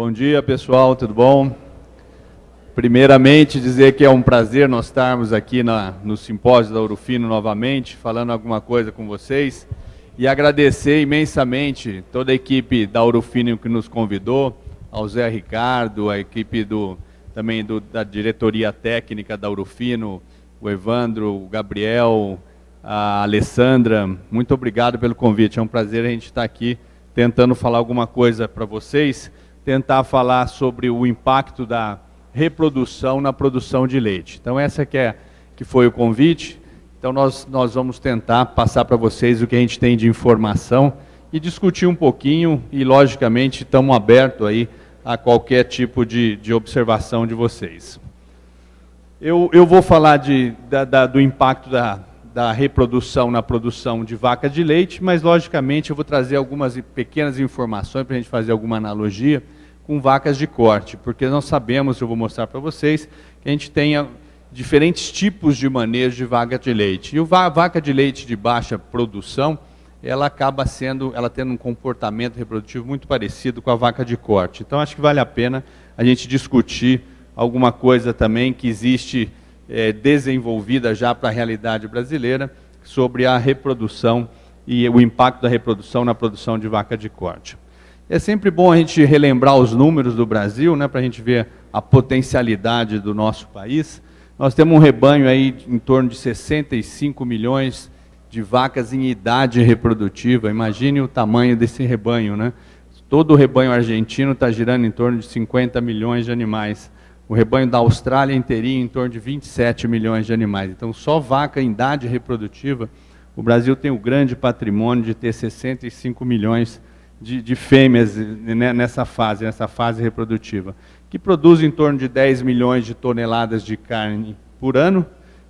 Bom dia, pessoal, tudo bom? Primeiramente, dizer que é um prazer nós estarmos aqui no simpósio da Ouro Fino novamente, falando alguma coisa com vocês, e agradecer imensamente toda a equipe da Ouro Fino que nos convidou, ao Zé Ricardo, a equipe também da diretoria técnica da Ouro Fino, o Evandro, o Gabriel, a Alessandra. Muito obrigado pelo convite, é um prazer a gente estar aqui tentando falar alguma coisa para vocês, tentar falar sobre o impacto da reprodução na produção de leite. Então essa que foi o convite. Então nós vamos tentar passar para vocês o que a gente tem de informação e discutir um pouquinho e, logicamente, estamos abertos aí a qualquer tipo de observação de vocês. Eu vou falar do impacto da reprodução na produção de vaca de leite, mas, logicamente, eu vou trazer algumas pequenas informações para a gente fazer alguma analogia com vacas de corte, porque nós sabemos, eu vou mostrar para vocês, que a gente tem diferentes tipos de manejo de vaca de leite. E a vaca de leite de baixa produção, ela acaba tendo um comportamento reprodutivo muito parecido com a vaca de corte. Então, acho que vale a pena a gente discutir alguma coisa também que existe desenvolvida já para a realidade brasileira sobre a reprodução e o impacto da reprodução na produção de vaca de corte. É sempre bom a gente relembrar os números do Brasil, né, para a gente ver a potencialidade do nosso país. Nós temos um rebanho aí em torno de 65 milhões de vacas em idade reprodutiva. Imagine o tamanho desse rebanho, né? Todo o rebanho argentino está girando em torno de 50 milhões de animais. O rebanho da Austrália inteirinho em torno de 27 milhões de animais. Então, só vaca em idade reprodutiva, o Brasil tem o grande patrimônio de ter 65 milhões de fêmeas nessa fase reprodutiva, que produz em torno de 10 milhões de toneladas de carne por ano.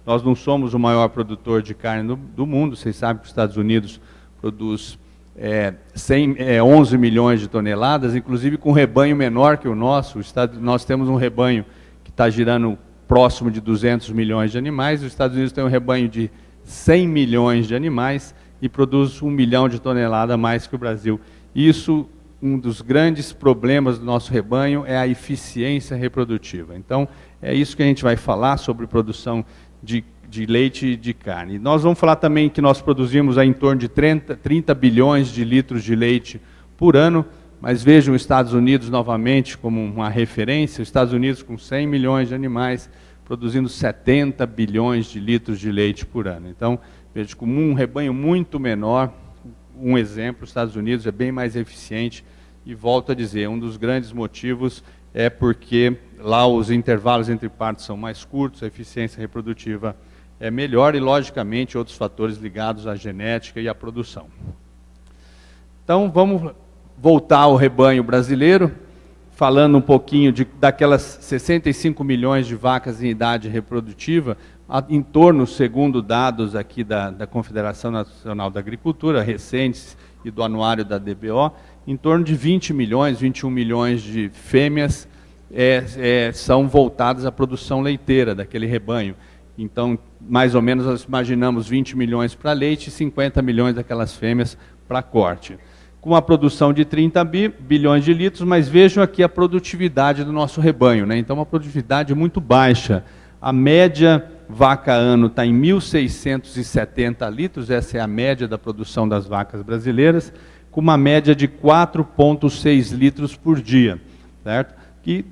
Nós não somos o maior produtor de carne do mundo, vocês sabem que os Estados Unidos produz 11 milhões de toneladas, inclusive com um rebanho menor que o nosso. Nós temos um rebanho que está girando próximo de 200 milhões de animais, os Estados Unidos tem um rebanho de 100 milhões de animais e produz 1 milhão de toneladas a mais que o Brasil. Isso, um dos grandes problemas do nosso rebanho é a eficiência reprodutiva. Então, é isso que a gente vai falar sobre produção de leite e de carne. Nós vamos falar também que nós produzimos aí em torno de 30 bilhões de litros de leite por ano, mas vejam os Estados Unidos novamente como uma referência, os Estados Unidos com 100 milhões de animais, produzindo 70 bilhões de litros de leite por ano. Então, veja, como um rebanho muito menor, um exemplo, os Estados Unidos é bem mais eficiente, e volto a dizer, um dos grandes motivos é porque lá os intervalos entre partos são mais curtos, a eficiência reprodutiva é melhor e, logicamente, outros fatores ligados à genética e à produção. Então, vamos voltar ao rebanho brasileiro, falando um pouquinho daquelas 65 milhões de vacas em idade reprodutiva, em torno, segundo dados aqui da Confederação Nacional da Agricultura, recentes, e do anuário da DBO, em torno de 20 milhões, 21 milhões de fêmeas são voltadas à produção leiteira daquele rebanho. Então, mais ou menos, nós imaginamos 20 milhões para leite e 50 milhões daquelas fêmeas para corte. Com uma produção de 30 bilhões de litros, mas vejam aqui a produtividade do nosso rebanho, né? Então, uma produtividade muito baixa. A média vaca ano está em 1.670 litros, essa é a média da produção das vacas brasileiras, com uma média de 4,6 litros por dia, certo? E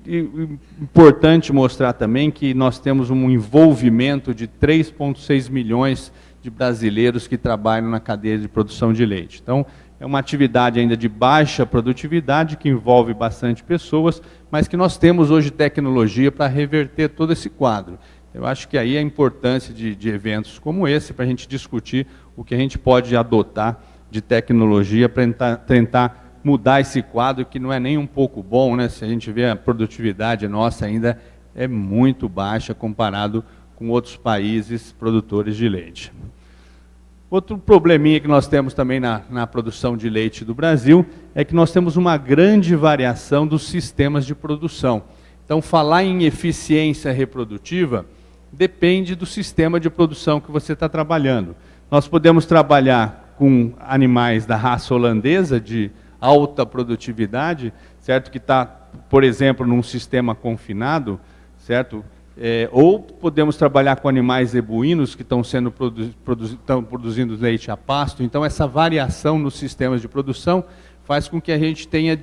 importante mostrar também que nós temos um envolvimento de 3,6 milhões de brasileiros que trabalham na cadeia de produção de leite. Então, é uma atividade ainda de baixa produtividade, que envolve bastante pessoas, mas que nós temos hoje tecnologia para reverter todo esse quadro. Eu acho que aí a importância de eventos como esse, para a gente discutir o que a gente pode adotar de tecnologia para tentar mudar esse quadro, que não é nem um pouco bom, né? Se a gente vê a produtividade nossa ainda é muito baixa comparado com outros países produtores de leite. Outro probleminha que nós temos também na produção de leite do Brasil é que nós temos uma grande variação dos sistemas de produção. Então, falar em eficiência reprodutiva depende do sistema de produção que você está trabalhando. Nós podemos trabalhar com animais da raça holandesa, de alta produtividade, certo? Que está por exemplo, num sistema confinado, certo? Ou podemos trabalhar com animais zebuínos que estão produzindo leite a pasto. Então, essa variação nos sistemas de produção faz com que a gente tenha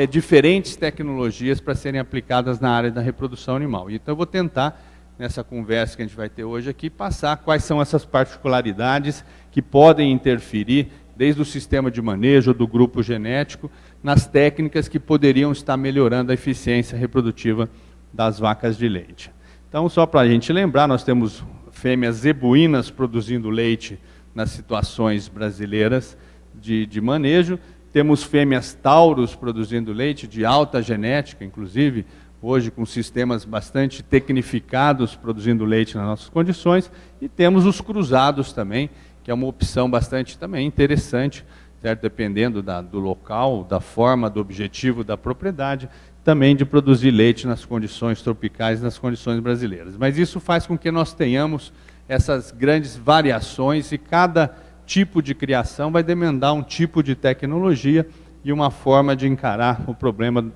diferentes tecnologias para serem aplicadas na área da reprodução animal. Então, eu vou tentar, nessa conversa que a gente vai ter hoje aqui, passar quais são essas particularidades que podem interferir, desde o sistema de manejo do grupo genético, nas técnicas que poderiam estar melhorando a eficiência reprodutiva das vacas de leite. Então, só para a gente lembrar, nós temos fêmeas zebuínas produzindo leite nas situações brasileiras de manejo, temos fêmeas tauros produzindo leite de alta genética, inclusive, hoje com sistemas bastante tecnificados produzindo leite nas nossas condições, e temos os cruzados também, que é uma opção bastante também interessante, certo? Dependendo do local, da forma, do objetivo da propriedade, também de produzir leite nas condições tropicais, nas condições brasileiras. Mas isso faz com que nós tenhamos essas grandes variações e cada tipo de criação vai demandar um tipo de tecnologia e uma forma de encarar o problema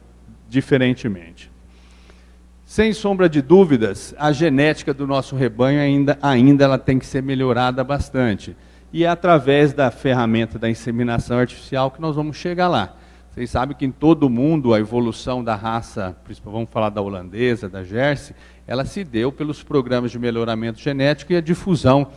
diferentemente. Sem sombra de dúvidas, a genética do nosso rebanho ainda ela tem que ser melhorada bastante. E é através da ferramenta da inseminação artificial que nós vamos chegar lá. Vocês sabem que em todo o mundo a evolução da raça, vamos falar da holandesa, da Jersey, ela se deu pelos programas de melhoramento genético e a difusão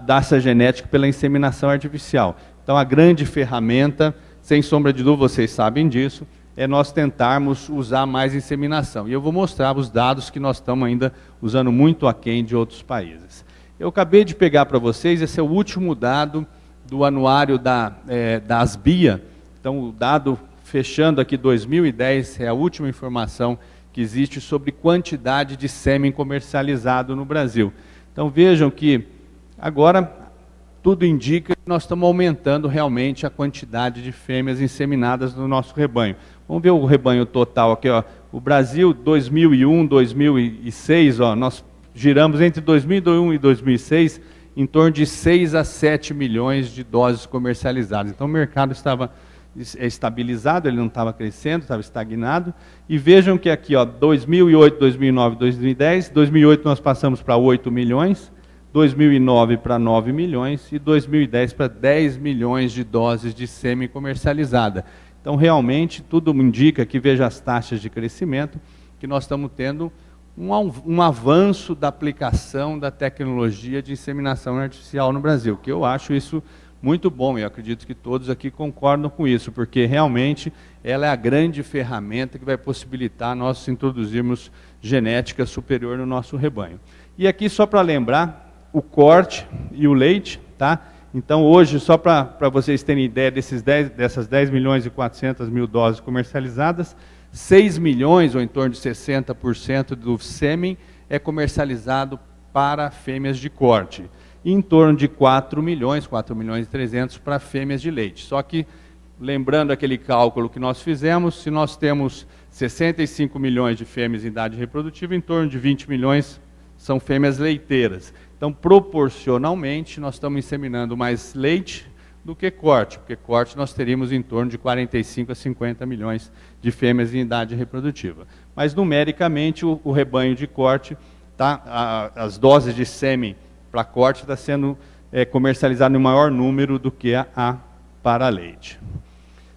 dessa genética pela inseminação artificial. Então a grande ferramenta, sem sombra de dúvida, vocês sabem disso, é nós tentarmos usar mais inseminação. E eu vou mostrar os dados que nós estamos ainda usando muito aquém de outros países. Eu acabei de pegar para vocês, esse é o último dado do anuário da ASBIA. Então, o dado fechando aqui 2010 é a última informação que existe sobre quantidade de sêmen comercializado no Brasil. Então, vejam que agora tudo indica que nós estamos aumentando realmente a quantidade de fêmeas inseminadas no nosso rebanho. Vamos ver o rebanho total aqui, ó. O Brasil, 2001, 2006, ó, nós giramos entre 2001 e 2006 em torno de 6 a 7 milhões de doses comercializadas. Então o mercado estava estabilizado, ele não estava crescendo, estava estagnado. E vejam que aqui, ó, 2008, 2009, 2010, 2008 nós passamos para 8 milhões, 2009 para 9 milhões e 2010 para 10 milhões de doses de sêmen comercializada. Então, realmente, tudo indica que, veja as taxas de crescimento, que nós estamos tendo um avanço da aplicação da tecnologia de inseminação artificial no Brasil, que eu acho isso muito bom, e eu acredito que todos aqui concordam com isso, porque realmente ela é a grande ferramenta que vai possibilitar nós introduzirmos genética superior no nosso rebanho. E aqui, só para lembrar, o corte e o leite, tá? Então, hoje, só para vocês terem ideia dessas 10 milhões e 400 mil doses comercializadas, 6 milhões, ou em torno de 60% do sêmen, é comercializado para fêmeas de corte. E em torno de 4 milhões e 300 para fêmeas de leite. Só que, lembrando aquele cálculo que nós fizemos, se nós temos 65 milhões de fêmeas em idade reprodutiva, em torno de 20 milhões são fêmeas leiteiras. Então, proporcionalmente, nós estamos inseminando mais leite do que corte, porque corte nós teríamos em torno de 45 a 50 milhões de fêmeas em idade reprodutiva. Mas, numericamente, o rebanho de corte, as doses de sêmen para corte está sendo comercializado em maior número do que a para leite.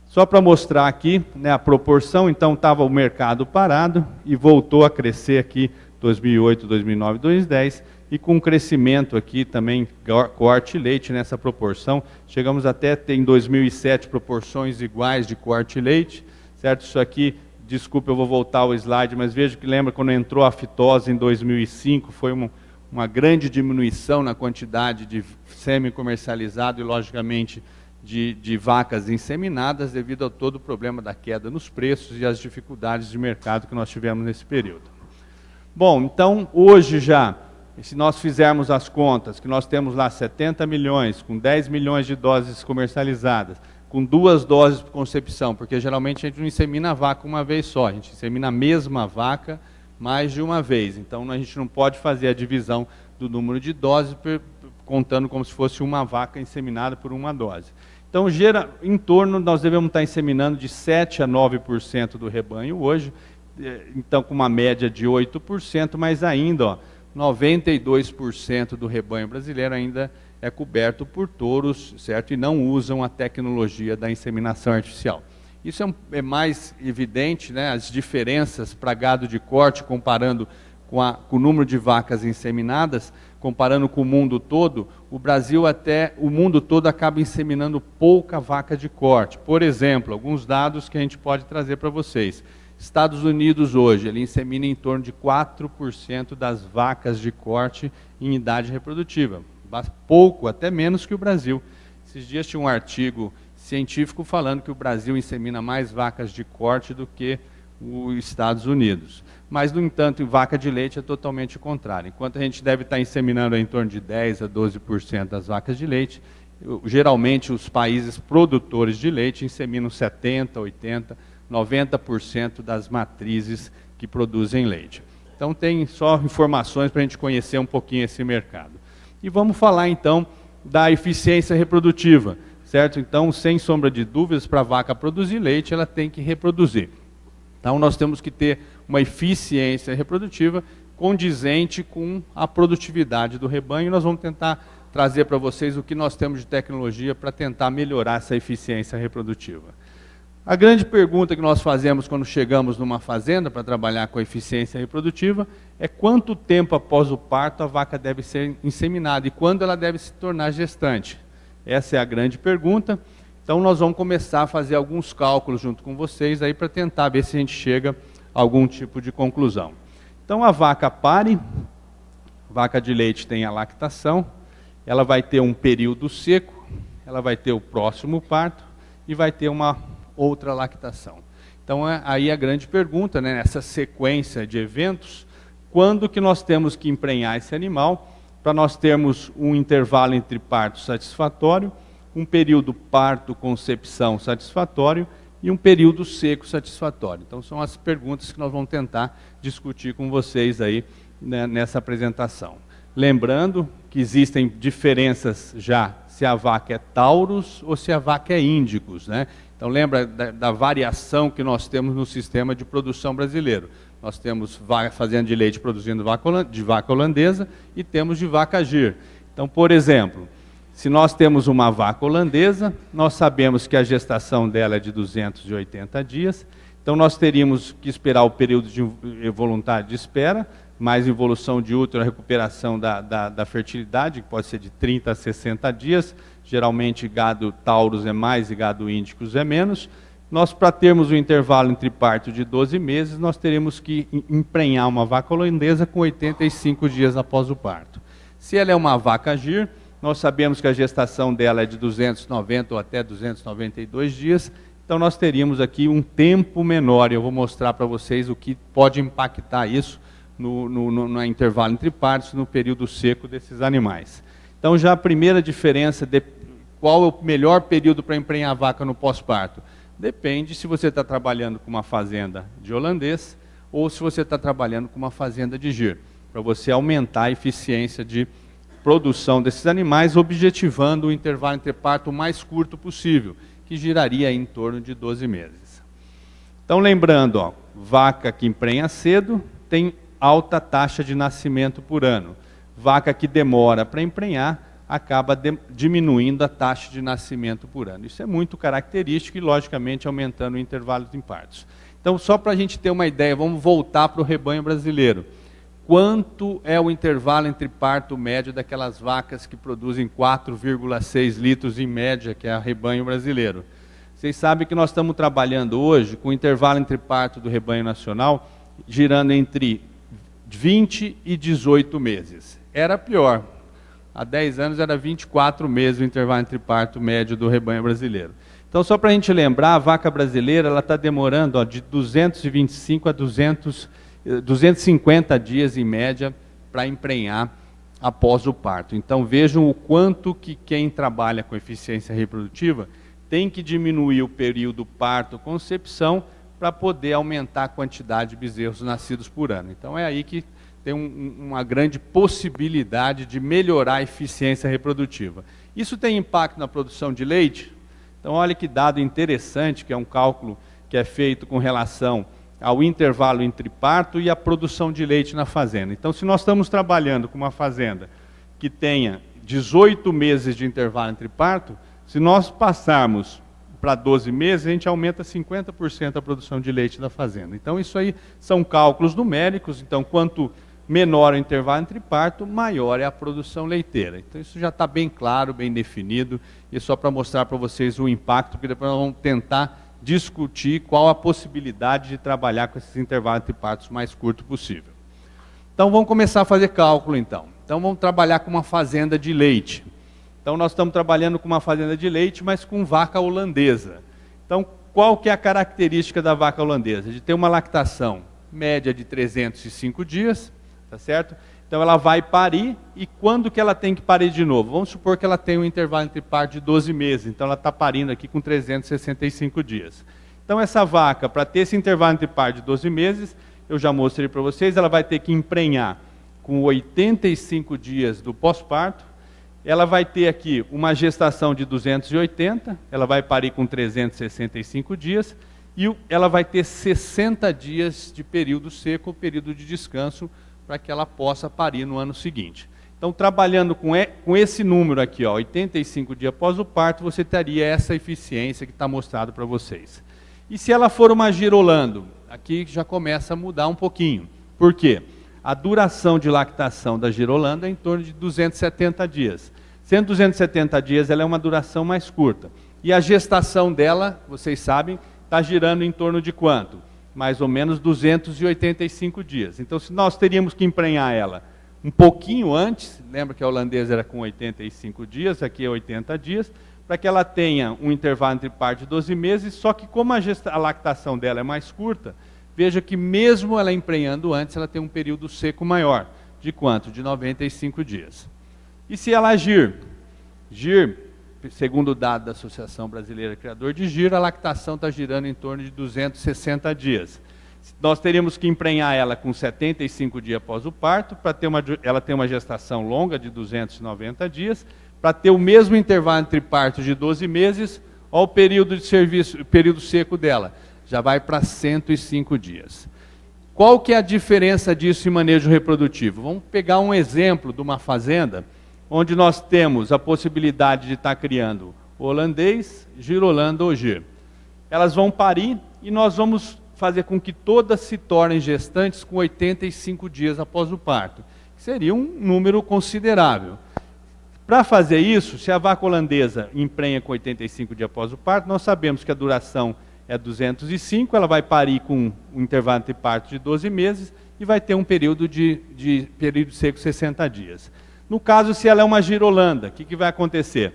Só para mostrar aqui, né, a proporção, então estava o mercado parado e voltou a crescer aqui 2008, 2009, 2010, e com um crescimento aqui também, corte e leite nessa proporção. Chegamos até ter em 2007 proporções iguais de corte e leite, certo? Isso aqui, desculpa, eu vou voltar ao slide, mas veja que lembra quando entrou a fitose em 2005, foi uma grande diminuição na quantidade de sêmen comercializado e, logicamente, de vacas inseminadas, devido a todo o problema da queda nos preços e as dificuldades de mercado que nós tivemos nesse período. Bom, então, hoje já, se nós fizermos as contas, que nós temos lá 70 milhões, com 10 milhões de doses comercializadas, com 2 doses por concepção, porque geralmente a gente não insemina a vaca uma vez só, a gente insemina a mesma vaca mais de uma vez. Então, a gente não pode fazer a divisão do número de doses, contando como se fosse uma vaca inseminada por uma dose. Então, em torno, nós devemos estar inseminando de 7% a 9% do rebanho hoje, então com uma média de 8%, mas ainda, ó, 92% do rebanho brasileiro ainda é coberto por touros, certo? E não usam a tecnologia da inseminação artificial. Isso é mais evidente, né, as diferenças para gado de corte, comparando com o número de vacas inseminadas, comparando com o mundo todo, o mundo todo acaba inseminando pouca vaca de corte. Por exemplo, alguns dados que a gente pode trazer para vocês. Estados Unidos hoje, ele insemina em torno de 4% das vacas de corte em idade reprodutiva. Pouco, até menos que o Brasil. Esses dias tinha um artigo científico falando que o Brasil insemina mais vacas de corte do que os Estados Unidos. Mas, no entanto, em vaca de leite é totalmente o contrário. Enquanto a gente deve estar inseminando em torno de 10% a 12% das vacas de leite, geralmente os países produtores de leite inseminam 70%, 80%, 90% das matrizes que produzem leite. Então, tem só informações para a gente conhecer um pouquinho esse mercado. E vamos falar, então, da eficiência reprodutiva, certo? Então, sem sombra de dúvidas, para a vaca produzir leite, ela tem que reproduzir. Então, nós temos que ter uma eficiência reprodutiva condizente com a produtividade do rebanho. Nós vamos tentar trazer para vocês o que nós temos de tecnologia para tentar melhorar essa eficiência reprodutiva. A grande pergunta que nós fazemos quando chegamos numa fazenda para trabalhar com a eficiência reprodutiva é quanto tempo após o parto a vaca deve ser inseminada e quando ela deve se tornar gestante. Essa é a grande pergunta. Então nós vamos começar a fazer alguns cálculos junto com vocês aí para tentar ver se a gente chega a algum tipo de conclusão. Então a vaca pare, vaca de leite tem a lactação, ela vai ter um período seco, ela vai ter o próximo parto e vai ter uma outra lactação. Então aí a grande pergunta, né, nessa sequência de eventos, quando que nós temos que emprenhar esse animal para nós termos um intervalo entre parto satisfatório, um período parto-concepção satisfatório e um período seco satisfatório. Então são as perguntas que nós vamos tentar discutir com vocês aí, né, nessa apresentação. Lembrando que existem diferenças já se a vaca é taurus ou se a vaca é índicos, né? Então lembra da variação que nós temos no sistema de produção brasileiro. Nós temos fazenda de leite produzindo de vaca holandesa e temos de vaca gir. Então, por exemplo, se nós temos uma vaca holandesa, nós sabemos que a gestação dela é de 280 dias, então nós teríamos que esperar o período de voluntário de espera, mais evolução de útero, a recuperação da fertilidade, que pode ser de 30 a 60 dias, geralmente gado taurus é mais e gado índicos é menos. Nós, para termos um intervalo entre parto de 12 meses, nós teríamos que emprenhar uma vaca holandesa com 85 dias após o parto. Se ela é uma vaca gir, nós sabemos que a gestação dela é de 290 ou até 292 dias, então nós teríamos aqui um tempo menor, e eu vou mostrar para vocês o que pode impactar isso no intervalo entre partos, no período seco desses animais. Então já a primeira diferença de qual é o melhor período para emprenhar a vaca no pós-parto? Depende se você está trabalhando com uma fazenda de holandês ou se você está trabalhando com uma fazenda de gir, para você aumentar a eficiência de produção desses animais, objetivando o intervalo entre parto o mais curto possível, que giraria em torno de 12 meses. Então lembrando, ó, vaca que emprenha cedo tem alta taxa de nascimento por ano. Vaca que demora para emprenhar acaba diminuindo a taxa de nascimento por ano. Isso é muito característico e, logicamente, aumentando o intervalo de partos. Então, só para a gente ter uma ideia, vamos voltar para o rebanho brasileiro. Quanto é o intervalo entre parto médio daquelas vacas que produzem 4,6 litros em média, que é o rebanho brasileiro? Vocês sabem que nós estamos trabalhando hoje com o intervalo entre parto do rebanho nacional girando entre 20 e 18 meses. Era pior. Há 10 anos era 24 meses o intervalo entre parto médio do rebanho brasileiro. Então, só para a gente lembrar, a vaca brasileira está demorando, ó, de 225 a 250 dias em média para emprenhar após o parto. Então vejam o quanto que quem trabalha com eficiência reprodutiva tem que diminuir o período parto-concepção para poder aumentar a quantidade de bezerros nascidos por ano. Então é aí que tem uma grande possibilidade de melhorar a eficiência reprodutiva. Isso tem impacto na produção de leite? Então olha que dado interessante, que é um cálculo que é feito com relação ao intervalo entre parto e a produção de leite na fazenda. Então se nós estamos trabalhando com uma fazenda que tenha 18 meses de intervalo entre parto, se nós passarmos para 12 meses, a gente aumenta 50% a produção de leite da fazenda. Então isso aí são cálculos numéricos, então quanto menor o intervalo entre parto, maior é a produção leiteira. Então isso já está bem claro, bem definido, e só para mostrar para vocês o impacto, porque depois nós vamos tentar discutir qual a possibilidade de trabalhar com esses intervalos entre partos mais curto possível. Então vamos começar a fazer cálculo então. Então vamos trabalhar com uma fazenda de leite. Então nós estamos trabalhando com uma fazenda de leite, mas com vaca holandesa. Então qual que é a característica da vaca holandesa? De ter uma lactação média de 305 dias, tá certo? Então ela vai parir, e quando que ela tem que parir de novo? Vamos supor que ela tem um intervalo entre parto de 12 meses, então ela está parindo aqui com 365 dias. Então essa vaca, para ter esse intervalo entre parto de 12 meses, eu já mostrei para vocês, ela vai ter que emprenhar com 85 dias do pós-parto, ela vai ter aqui uma gestação de 280, ela vai parir com 365 dias, e ela vai ter 60 dias de período seco, período de descanso, para que ela possa parir no ano seguinte. Então, trabalhando com esse número aqui, ó, 85 dias após o parto, você teria essa eficiência que está mostrado para vocês. E se ela for uma girolando, aqui já começa a mudar um pouquinho. Por quê? A duração de lactação da girolanda é em torno de 270 dias. Sendo 270 dias, ela é uma duração mais curta. E a gestação dela, vocês sabem, está girando em torno de quanto? Mais ou menos 285 dias. Então, se nós teríamos que emprenhar ela um pouquinho antes, lembra que a holandesa era com 85 dias, aqui é 80 dias, para que ela tenha um intervalo entre parto de 12 meses, só que como a lactação dela é mais curta, veja que mesmo ela emprenhando antes, ela tem um período seco maior. De quanto? De 95 dias. E se ela GIR? GIR, segundo o dado da Associação Brasileira Criador de Giro, a lactação está girando em torno de 260 dias. Nós teríamos que emprenhar ela com 75 dias após o parto, para ela ter uma gestação longa de 290 dias, para ter o mesmo intervalo entre partos de 12 meses, olha o período de serviço, o período seco dela, já vai para 105 dias. Qual que é a diferença disso em manejo reprodutivo? Vamos pegar um exemplo de uma fazenda, onde nós temos a possibilidade de estar criando holandês, girolanda ou gir. Elas vão parir e nós vamos fazer com que todas se tornem gestantes com 85 dias após o parto. Seria um número considerável. Para fazer isso, se a vaca holandesa emprenha com 85 dias após o parto, nós sabemos que a duração é 205, ela vai parir com um intervalo entre parto de 12 meses e vai ter um período de período seco 60 dias. No caso, se ela é uma girolanda, o que vai acontecer?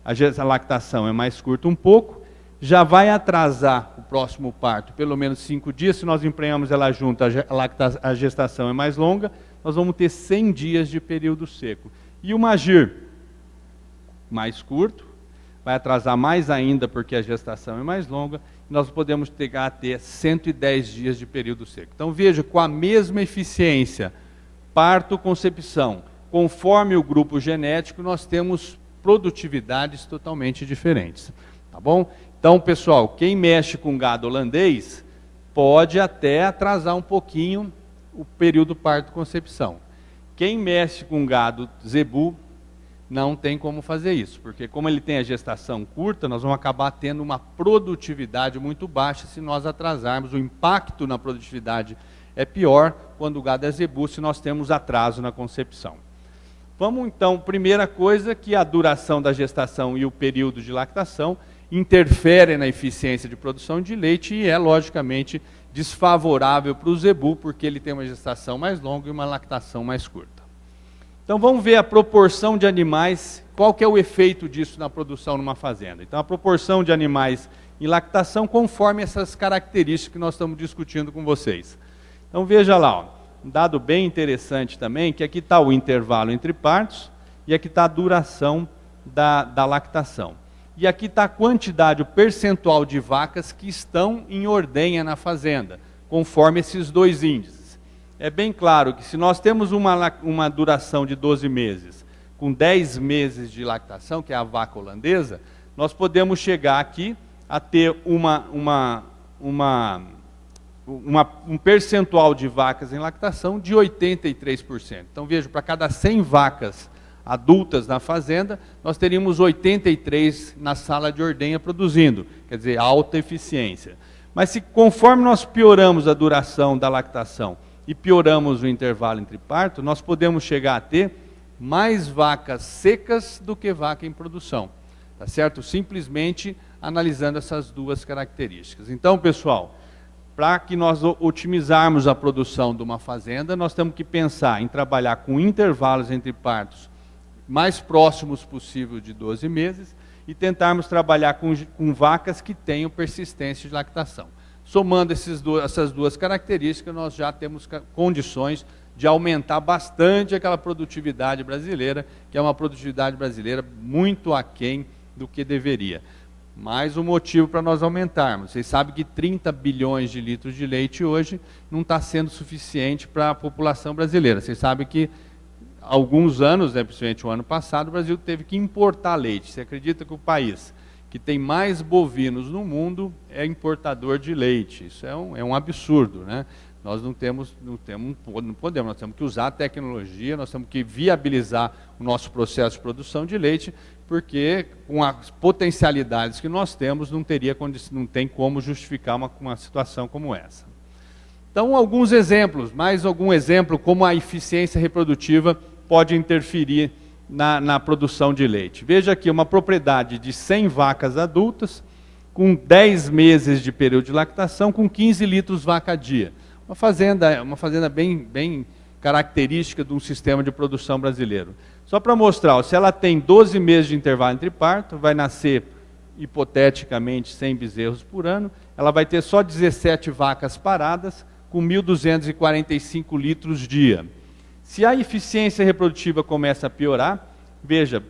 A lactação é mais curta um pouco, já vai atrasar o próximo parto pelo menos 5 dias, se nós emprenhamos ela junto, a gestação é mais longa, nós vamos ter 100 dias de período seco. E uma GIR mais curto, vai atrasar mais ainda porque a gestação é mais longa, e nós podemos chegar a ter 110 dias de período seco. Então veja, com a mesma eficiência, parto-concepção, conforme o grupo genético, nós temos produtividades totalmente diferentes. Tá bom? Então, pessoal, quem mexe com gado holandês pode até atrasar um pouquinho o período parto-concepção. Quem mexe com gado zebu não tem como fazer isso, porque como ele tem a gestação curta, nós vamos acabar tendo uma produtividade muito baixa se nós atrasarmos. O impacto na produtividade é pior quando o gado é zebu, se nós temos atraso na concepção. Vamos então, primeira coisa, que a duração da gestação e o período de lactação interferem na eficiência de produção de leite e é, logicamente, desfavorável para o zebu, porque ele tem uma gestação mais longa e uma lactação mais curta. Então vamos ver a proporção de animais, qual que é o efeito disso na produção numa fazenda. Então a proporção de animais em lactação conforme essas características que nós estamos discutindo com vocês. Então veja lá, ó. Um dado bem interessante também, que aqui está o intervalo entre partos e aqui está a duração da lactação. E aqui está a quantidade, o percentual de vacas que estão em ordenha na fazenda, conforme esses dois índices. É bem claro que se nós temos uma duração de 12 meses, com 10 meses de lactação, que é a vaca holandesa, nós podemos chegar aqui a ter um percentual de vacas em lactação de 83%. Então, veja, para cada 100 vacas adultas na fazenda, nós teríamos 83 na sala de ordenha produzindo, quer dizer, alta eficiência. Mas se conforme nós pioramos a duração da lactação e pioramos o intervalo entre parto, nós podemos chegar a ter mais vacas secas do que vaca em produção, tá certo? Simplesmente analisando essas duas características. Então, pessoal, para que nós otimizarmos a produção de uma fazenda, nós temos que pensar em trabalhar com intervalos entre partos mais próximos possível de 12 meses e tentarmos trabalhar com vacas que tenham persistência de lactação. Somando essas duas características, nós já temos condições de aumentar bastante aquela produtividade brasileira, que é uma produtividade brasileira muito aquém do que deveria. Mais um motivo para nós aumentarmos. Vocês sabem que 30 bilhões de litros de leite hoje não está sendo suficiente para a população brasileira. Vocês sabem que há alguns anos, principalmente o ano passado, o Brasil teve que importar leite. Você acredita que o país que tem mais bovinos no mundo é importador de leite? Isso é um absurdo, né? Nós não podemos, nós temos que usar a tecnologia, nós temos que viabilizar o nosso processo de produção de leite, porque com as potencialidades que nós temos, não tem como justificar uma situação como essa. Então, alguns exemplos, mais algum exemplo, como a eficiência reprodutiva pode interferir na produção de leite. Veja aqui, uma propriedade de 100 vacas adultas, com 10 meses de período de lactação, com 15 litros vaca dia. Uma fazenda bem característica de um sistema de produção brasileiro. Só para mostrar, se ela tem 12 meses de intervalo entre parto, vai nascer, hipoteticamente, 100 bezerros por ano, ela vai ter só 17 vacas paradas, com 1.245 litros dia. Se a eficiência reprodutiva começa a piorar, veja,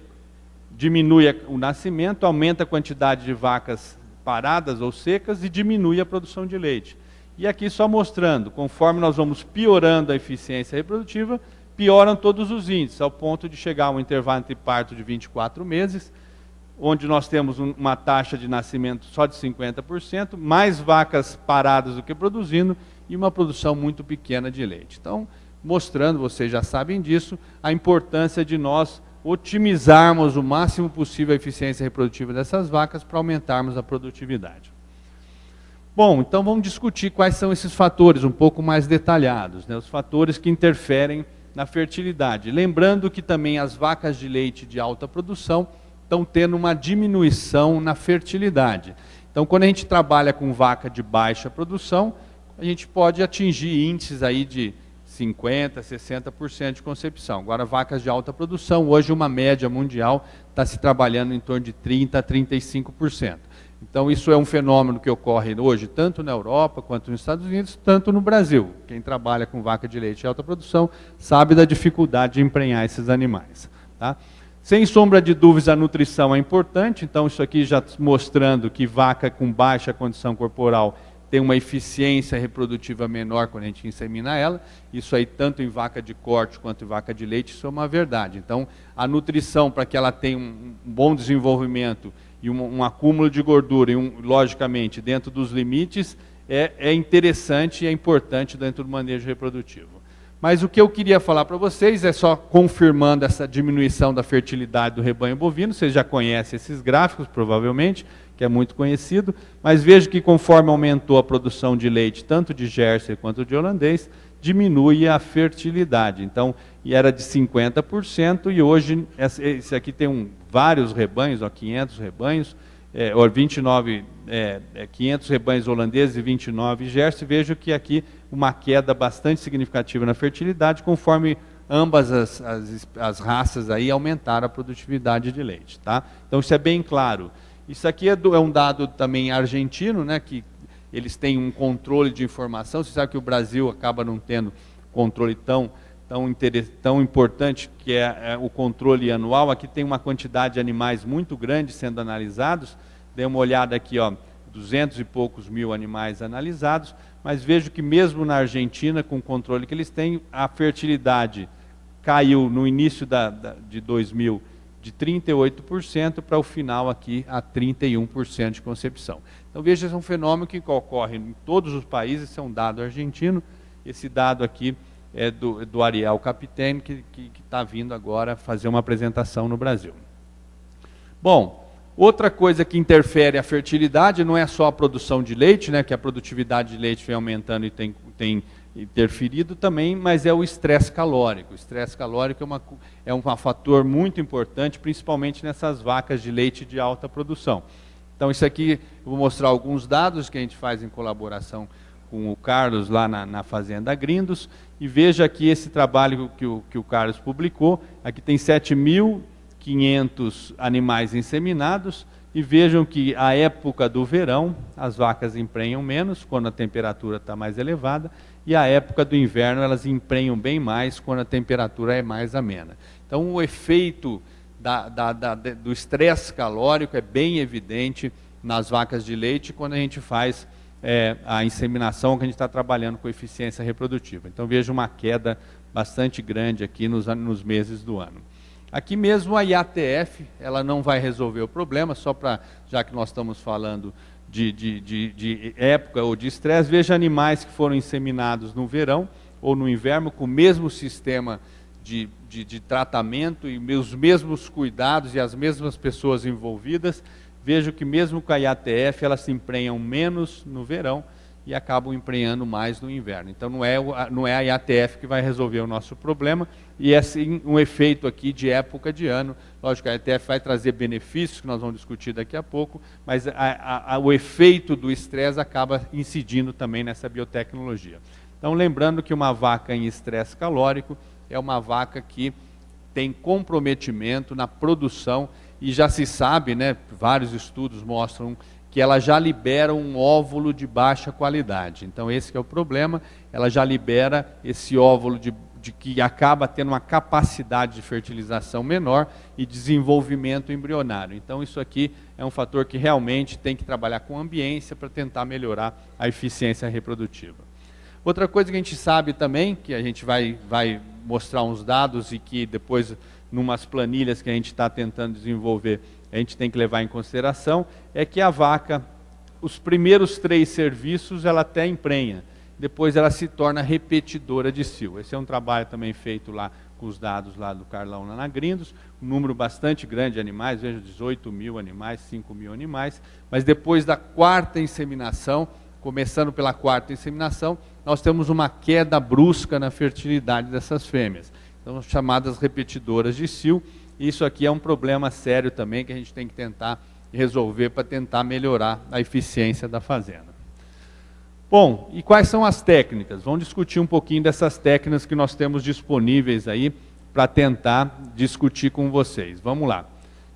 diminui o nascimento, aumenta a quantidade de vacas paradas ou secas e diminui a produção de leite. E aqui só mostrando, conforme nós vamos piorando a eficiência reprodutiva, pioram todos os índices, ao ponto de chegar a um intervalo entre parto de 24 meses, onde nós temos uma taxa de nascimento só de 50%, mais vacas paradas do que produzindo, e uma produção muito pequena de leite. Então, mostrando, vocês já sabem disso, a importância de nós otimizarmos o máximo possível a eficiência reprodutiva dessas vacas para aumentarmos a produtividade. Bom, então vamos discutir quais são esses fatores um pouco mais detalhados, né? Os fatores que interferem na fertilidade. Lembrando que também as vacas de leite de alta produção estão tendo uma diminuição na fertilidade. Então, quando a gente trabalha com vaca de baixa produção, a gente pode atingir índices aí de 50%, 60% de concepção. Agora, vacas de alta produção, hoje uma média mundial está se trabalhando em torno de 30% a 35%. Então, isso é um fenômeno que ocorre hoje, tanto na Europa, quanto nos Estados Unidos, tanto no Brasil. Quem trabalha com vaca de leite de alta produção sabe da dificuldade de emprenhar esses animais, tá? Sem sombra de dúvidas, a nutrição é importante. Então, isso aqui já mostrando que vaca com baixa condição corporal tem uma eficiência reprodutiva menor quando a gente insemina ela. Isso aí, tanto em vaca de corte quanto em vaca de leite, isso é uma verdade. Então, a nutrição, para que ela tenha um bom desenvolvimento e um acúmulo de gordura, logicamente, dentro dos limites, é interessante e é importante dentro do manejo reprodutivo. Mas o que eu queria falar para vocês é só confirmando essa diminuição da fertilidade do rebanho bovino. Vocês já conhecem esses gráficos, provavelmente, que é muito conhecido, mas veja que conforme aumentou a produção de leite, tanto de Jersey quanto de holandês, diminui a fertilidade. Então, era de 50%, e hoje, esse aqui tem vários rebanhos, 500 rebanhos, 500 rebanhos holandeses e 29 Jersey. Vejo que aqui uma queda bastante significativa na fertilidade, conforme ambas as raças aí aumentaram a produtividade de leite, tá? Então, isso é bem claro. Isso aqui é um dado também argentino, né, que eles têm um controle de informação. Você sabe que o Brasil acaba não tendo controle tão importante, que é o controle anual. Aqui tem uma quantidade de animais muito grande sendo analisados. Dei uma olhada aqui, 200 e poucos mil animais analisados, mas vejo que mesmo na Argentina, com o controle que eles têm, a fertilidade caiu no início de 2000 de 38% para o final aqui a 31% de concepção. Então veja, esse é um fenômeno que ocorre em todos os países, esse é um dado argentino, esse dado aqui é do Ariel Capitani, que está vindo agora fazer uma apresentação no Brasil. Bom, outra coisa que interfere a fertilidade não é só a produção de leite, né, que a produtividade de leite vem aumentando e tem interferido também, mas é o estresse calórico. O estresse calórico é um fator muito importante, principalmente nessas vacas de leite de alta produção. Então isso aqui, eu vou mostrar alguns dados que a gente faz em colaboração com o Carlos lá na Fazenda Grindos, e veja aqui esse trabalho que o Carlos publicou. Aqui tem 7.500 animais inseminados, e vejam que a época do verão, as vacas emprenham menos, quando a temperatura está mais elevada, e a época do inverno, elas emprenham bem mais, quando a temperatura é mais amena. Então, o efeito do estresse calórico é bem evidente nas vacas de leite, quando a gente faz a inseminação, que a gente está trabalhando com eficiência reprodutiva. Então, veja uma queda bastante grande aqui nos meses do ano. Aqui mesmo a IATF, ela não vai resolver o problema, já que nós estamos falando de época ou de estresse, veja animais que foram inseminados no verão ou no inverno, com o mesmo sistema de tratamento e os mesmos cuidados e as mesmas pessoas envolvidas. Vejo que mesmo com a IATF, elas se emprenham menos no verão e acabam emprenhando mais no inverno. Então não é a IATF que vai resolver o nosso problema, e é sim um efeito aqui de época de ano. Lógico que a IATF vai trazer benefícios, que nós vamos discutir daqui a pouco, mas o efeito do estresse acaba incidindo também nessa biotecnologia. Então lembrando que uma vaca em estresse calórico é uma vaca que tem comprometimento na produção, e já se sabe, né, vários estudos mostram que ela já libera um óvulo de baixa qualidade. Então esse que é o problema, ela já libera esse óvulo de que acaba tendo uma capacidade de fertilização menor e desenvolvimento embrionário. Então isso aqui é um fator que realmente tem que trabalhar com ambiência para tentar melhorar a eficiência reprodutiva. Outra coisa que a gente sabe também, que a gente vai mostrar uns dados e que depois, numas planilhas que a gente está tentando desenvolver, a gente tem que levar em consideração, é que a vaca, os primeiros 3 serviços, ela até emprenha, depois ela se torna repetidora de cio. Esse é um trabalho também feito lá com os dados lá do Carlão lá na Grindos, um número bastante grande de animais, veja, 18.000 animais, 5.000 animais, mas depois da 4ª inseminação, começando pela 4ª inseminação, nós temos uma queda brusca na fertilidade dessas fêmeas, então chamadas repetidoras de cio. Isso aqui é um problema sério também, que a gente tem que tentar resolver para tentar melhorar a eficiência da fazenda. Bom, e quais são as técnicas? Vamos discutir um pouquinho dessas técnicas que nós temos disponíveis aí para tentar discutir com vocês. Vamos lá.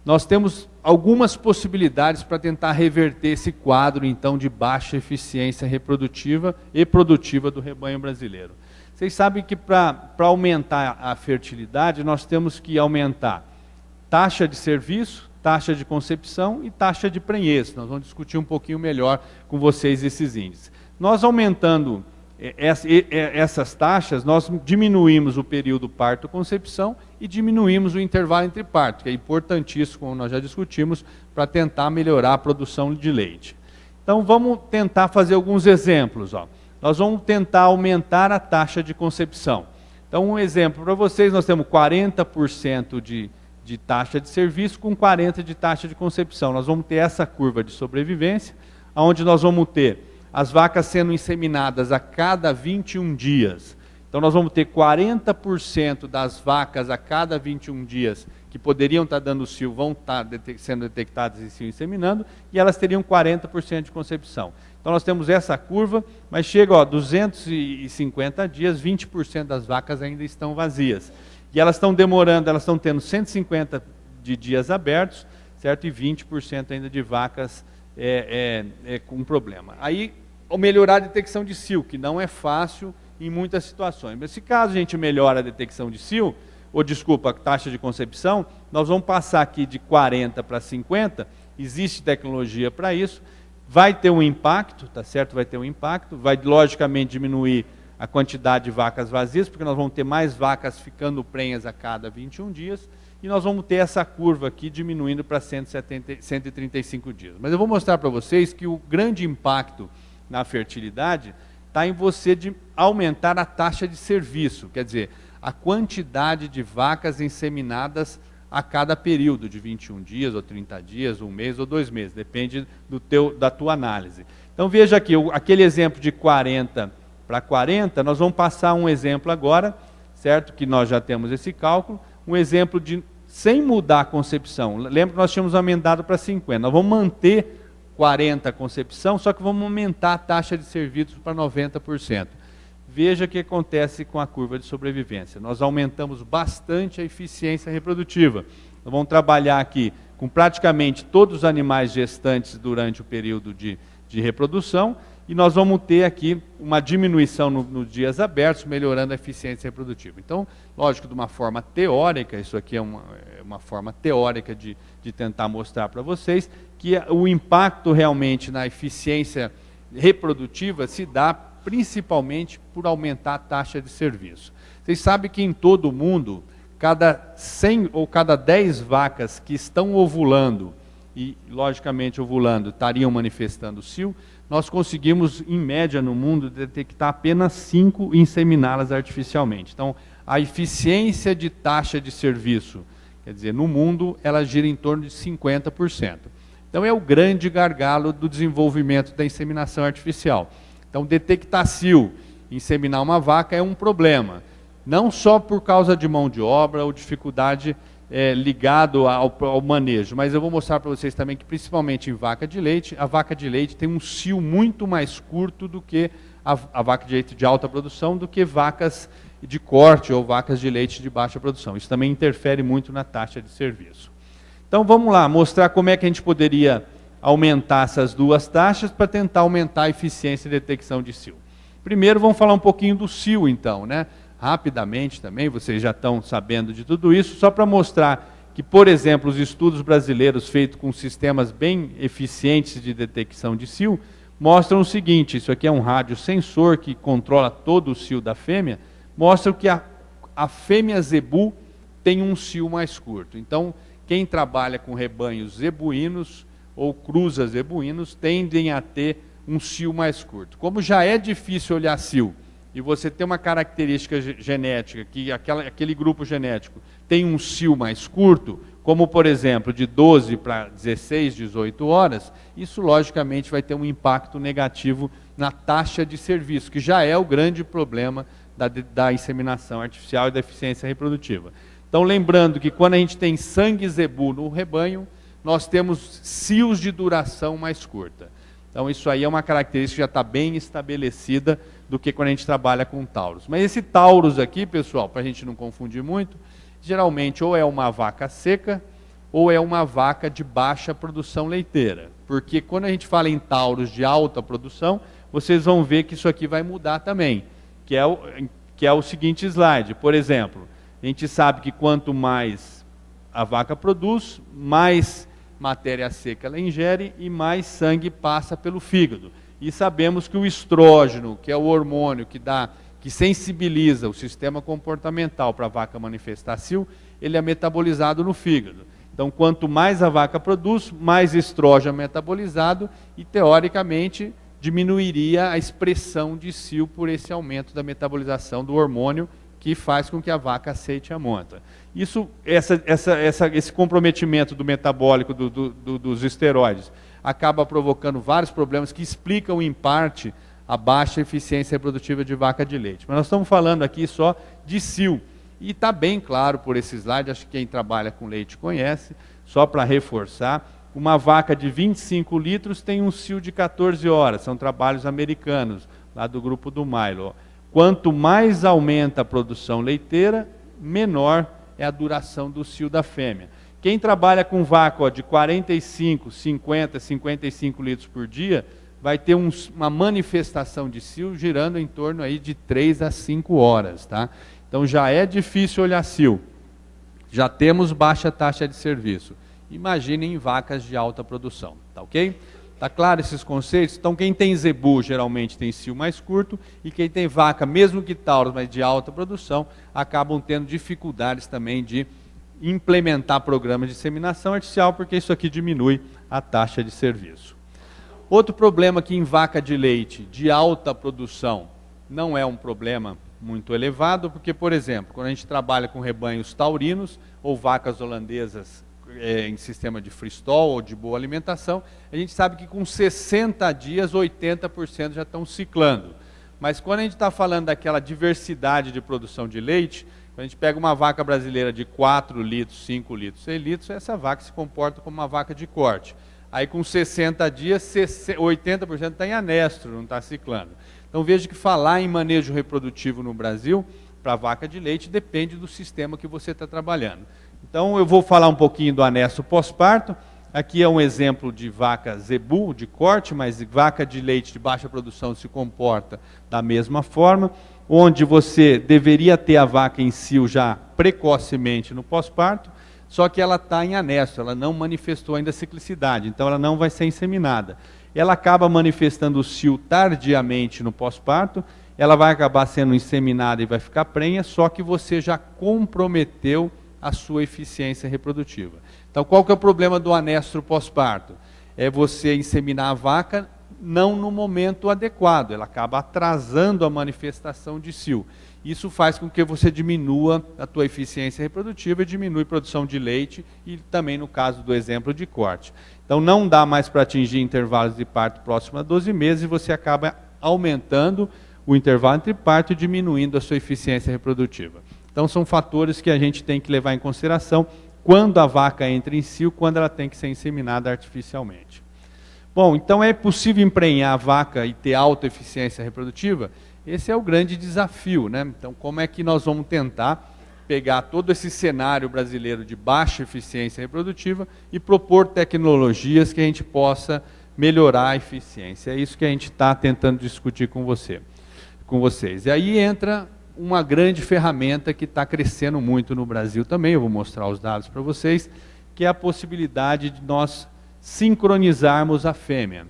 Nós temos algumas possibilidades para tentar reverter esse quadro, então, de baixa eficiência reprodutiva e produtiva do rebanho brasileiro. Vocês sabem que para aumentar a fertilidade, nós temos que aumentar taxa de serviço, taxa de concepção e taxa de prenhez. Nós vamos discutir um pouquinho melhor com vocês esses índices. Nós aumentando essas taxas, nós diminuímos o período parto-concepção e diminuímos o intervalo entre parto, que é importantíssimo, como nós já discutimos, para tentar melhorar a produção de leite. Então vamos tentar fazer alguns exemplos. Nós vamos tentar aumentar a taxa de concepção. Então um exemplo para vocês, nós temos 40% de taxa de serviço com 40% de taxa de concepção. Nós vamos ter essa curva de sobrevivência, onde nós vamos ter as vacas sendo inseminadas a cada 21 dias. Então nós vamos ter 40% das vacas a cada 21 dias que poderiam estar dando cio, vão estar sendo detectadas em cio inseminando, e elas teriam 40% de concepção. Então nós temos essa curva, mas chega 250 dias, 20% das vacas ainda estão vazias. E elas estão demorando, elas estão tendo 150 de dias abertos, certo? E 20% ainda de vacas com problema. Aí, ao melhorar a detecção de cio, que não é fácil em muitas situações. Mas se caso a gente melhora a detecção de cio, a taxa de concepção, nós vamos passar aqui de 40 para 50, existe tecnologia para isso, vai ter um impacto, tá certo? Vai ter um impacto, vai logicamente diminuir a quantidade de vacas vazias, porque nós vamos ter mais vacas ficando prenhas a cada 21 dias, e nós vamos ter essa curva aqui diminuindo para 135 dias. Mas eu vou mostrar para vocês que o grande impacto na fertilidade está em você de aumentar a taxa de serviço, quer dizer, a quantidade de vacas inseminadas a cada período, de 21 dias, ou 30 dias, 1 mês ou 2 meses, depende da tua análise. Então veja aqui, aquele exemplo de 40 para 40, nós vamos passar um exemplo agora, certo? Que nós já temos esse cálculo, um exemplo de sem mudar a concepção. Lembra que nós tínhamos aumentado para 50, nós vamos manter 40 a concepção, só que vamos aumentar a taxa de serviços para 90%. Veja o que acontece com a curva de sobrevivência. Nós aumentamos bastante a eficiência reprodutiva. Nós vamos trabalhar aqui com praticamente todos os animais gestantes durante o período de reprodução, e nós vamos ter aqui uma diminuição nos dias abertos, melhorando a eficiência reprodutiva. Então, lógico, de uma forma teórica, isso aqui é uma forma teórica de tentar mostrar para vocês, que o impacto realmente na eficiência reprodutiva se dá principalmente por aumentar a taxa de serviço. Vocês sabem que em todo o mundo, cada 100 ou cada 10 vacas que estão ovulando, e logicamente ovulando, estariam manifestando cio, nós conseguimos, em média no mundo, detectar apenas 5 e inseminá-las artificialmente. Então, a eficiência de taxa de serviço, quer dizer, no mundo, ela gira em torno de 50%. Então, é o grande gargalo do desenvolvimento da inseminação artificial. Então, detectar cio, inseminar uma vaca é um problema, não só por causa de mão de obra ou dificuldade ligado ao manejo, mas eu vou mostrar para vocês também que, principalmente em vaca de leite, a vaca de leite tem um cio muito mais curto do que a vaca de leite de alta produção, do que vacas de corte ou vacas de leite de baixa produção. Isso também interfere muito na taxa de serviço. Então, vamos lá, mostrar como é que a gente poderia aumentar essas duas taxas para tentar aumentar a eficiência de detecção de cio. Primeiro, vamos falar um pouquinho do cio, então, né? Rapidamente também, vocês já estão sabendo de tudo isso, só para mostrar que, por exemplo, os estudos brasileiros feitos com sistemas bem eficientes de detecção de cio, mostram o seguinte, isso aqui é um radiosensor que controla todo o cio da fêmea, mostra que a fêmea zebu tem um cio mais curto. Então, quem trabalha com rebanhos zebuínos ou cruzas zebuínos tendem a ter um cio mais curto. Como já é difícil olhar cio, e você tem uma característica genética, que aquele grupo genético tem um cio mais curto, como por exemplo de 12 para 16, 18 horas, isso logicamente vai ter um impacto negativo na taxa de serviço, que já é o grande problema da inseminação artificial e da eficiência reprodutiva. Então, lembrando que quando a gente tem sangue zebu no rebanho, nós temos cios de duração mais curta. Então, isso aí é uma característica que já está bem estabelecida do que quando a gente trabalha com tauros. Mas esse tauros aqui, pessoal, para a gente não confundir muito, geralmente ou é uma vaca seca ou é uma vaca de baixa produção leiteira. Porque quando a gente fala em tauros de alta produção, vocês vão ver que isso aqui vai mudar também, que é o seguinte slide. Por exemplo, a gente sabe que quanto mais a vaca produz, mais matéria seca ela ingere e mais sangue passa pelo fígado. E sabemos que o estrógeno, que é o hormônio que sensibiliza o sistema comportamental para a vaca manifestar cio, ele é metabolizado no fígado. Então, quanto mais a vaca produz, mais estrógeno é metabolizado e, teoricamente, diminuiria a expressão de cio por esse aumento da metabolização do hormônio que faz com que a vaca aceite a monta. Esse comprometimento do metabólico dos esteroides acaba provocando vários problemas que explicam, em parte, a baixa eficiência reprodutiva de vaca de leite. Mas nós estamos falando aqui só de cio. E está bem claro por esse slide, acho que quem trabalha com leite conhece, só para reforçar, uma vaca de 25 litros tem um cio de 14 horas, são trabalhos americanos, lá do grupo do Milo. Quanto mais aumenta a produção leiteira, menor é a duração do cio da fêmea. Quem trabalha com vaca de 45, 50, 55 litros por dia, vai ter uma manifestação de cio girando em torno aí de 3 a 5 horas. Tá? Então já é difícil olhar cio. Já temos baixa taxa de serviço. Imaginem vacas de alta produção. Tá ok? Está claro esses conceitos? Então, quem tem zebu geralmente tem cio mais curto, e quem tem vaca, mesmo que tauros, mas de alta produção, acabam tendo dificuldades também de implementar programas de inseminação artificial, porque isso aqui diminui a taxa de serviço. Outro problema que em vaca de leite de alta produção não é um problema muito elevado, porque, por exemplo, quando a gente trabalha com rebanhos taurinos ou vacas holandesas em sistema de freestall ou de boa alimentação, a gente sabe que com 60 dias, 80% já estão ciclando. Mas quando a gente está falando daquela diversidade de produção de leite, quando a gente pega uma vaca brasileira de 4 litros, 5 litros, 6 litros, essa vaca se comporta como uma vaca de corte. Aí com 60 dias, 80% está em anestro, não está ciclando. Então veja que falar em manejo reprodutivo no Brasil, para vaca de leite, depende do sistema que você está trabalhando. Então eu vou falar um pouquinho do anestro pós-parto. Aqui é um exemplo de vaca zebu, de corte, mas vaca de leite de baixa produção se comporta da mesma forma, onde você deveria ter a vaca em cio já precocemente no pós-parto, só que ela está em anestro, ela não manifestou ainda a ciclicidade, então ela não vai ser inseminada. Ela acaba manifestando o cio tardiamente no pós-parto, ela vai acabar sendo inseminada e vai ficar prenha, só que você já comprometeu a sua eficiência reprodutiva. Então, qual que é o problema do anestro pós-parto? É você inseminar a vaca não no momento adequado, ela acaba atrasando a manifestação de cio. Isso faz com que você diminua a tua eficiência reprodutiva e diminui a produção de leite e também no caso do exemplo de corte. Então não dá mais para atingir intervalos de parto próximo a 12 meses e você acaba aumentando o intervalo entre parto e diminuindo a sua eficiência reprodutiva. Então são fatores que a gente tem que levar em consideração quando a vaca entra em cio, quando ela tem que ser inseminada artificialmente. Bom, então é possível emprenhar a vaca e ter alta eficiência reprodutiva? Esse é o grande desafio, né? Então, como é que nós vamos tentar pegar todo esse cenário brasileiro de baixa eficiência reprodutiva e propor tecnologias que a gente possa melhorar a eficiência? É isso que a gente está tentando discutir com vocês. E aí entra uma grande ferramenta que está crescendo muito no Brasil também, eu vou mostrar os dados para vocês, que é a possibilidade de nós sincronizarmos a fêmea.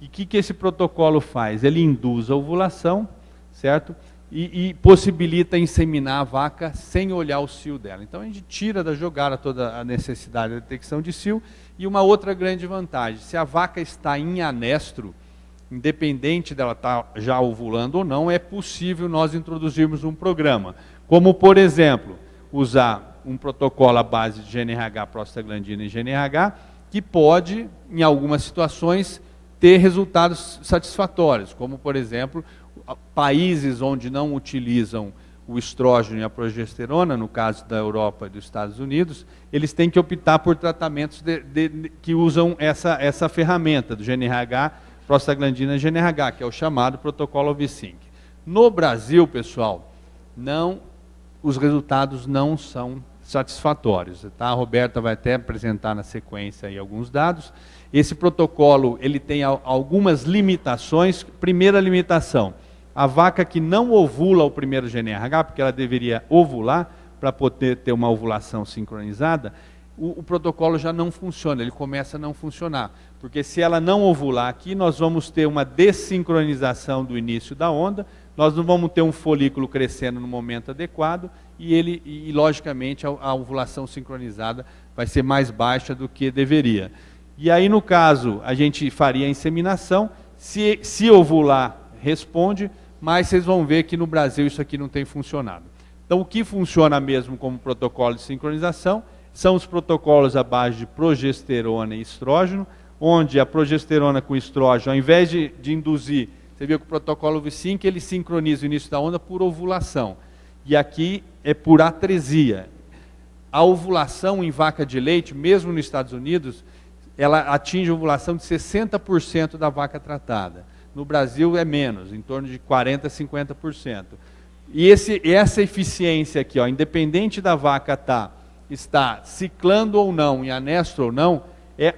E o que esse protocolo faz? Ele induz a ovulação, certo? E possibilita inseminar a vaca sem olhar o cio dela. Então a gente tira da jogada toda a necessidade da detecção de cio. E uma outra grande vantagem, se a vaca está em anestro, independente dela estar já ovulando ou não, é possível nós introduzirmos um programa. Como, por exemplo, usar um protocolo à base de GNRH, prostaglandina e GNRH, que pode, em algumas situações, ter resultados satisfatórios, como, por exemplo, países onde não utilizam o estrógeno e a progesterona, no caso da Europa e dos Estados Unidos, eles têm que optar por tratamentos que usam essa ferramenta do GNRH, prostaglandina e GNRH, que é o chamado protocolo V5. No Brasil, pessoal, os resultados não são satisfatórios. Tá? A Roberta vai até apresentar na sequência aí alguns dados. Esse protocolo ele tem algumas limitações. Primeira limitação, a vaca que não ovula o primeiro GNRH, porque ela deveria ovular para poder ter uma ovulação sincronizada, o protocolo já não funciona, ele começa a não funcionar. Porque se ela não ovular aqui, nós vamos ter uma dessincronização do início da onda, nós não vamos ter um folículo crescendo no momento adequado e logicamente, a ovulação sincronizada vai ser mais baixa do que deveria. E aí, no caso, a gente faria a inseminação, se ovular, responde, mas vocês vão ver que no Brasil isso aqui não tem funcionado. Então, o que funciona mesmo como protocolo de sincronização são os protocolos à base de progesterona e estrógeno, onde a progesterona com estrógeno, ao invés de induzir, você viu que o protocolo V5, ele sincroniza o início da onda por ovulação. E aqui é por atresia. A ovulação em vaca de leite, mesmo nos Estados Unidos, ela atinge a ovulação de 60% da vaca tratada. No Brasil é menos, em torno de 40% a 50%. E essa eficiência aqui, ó, independente da vaca está ciclando ou não, em anestro ou não,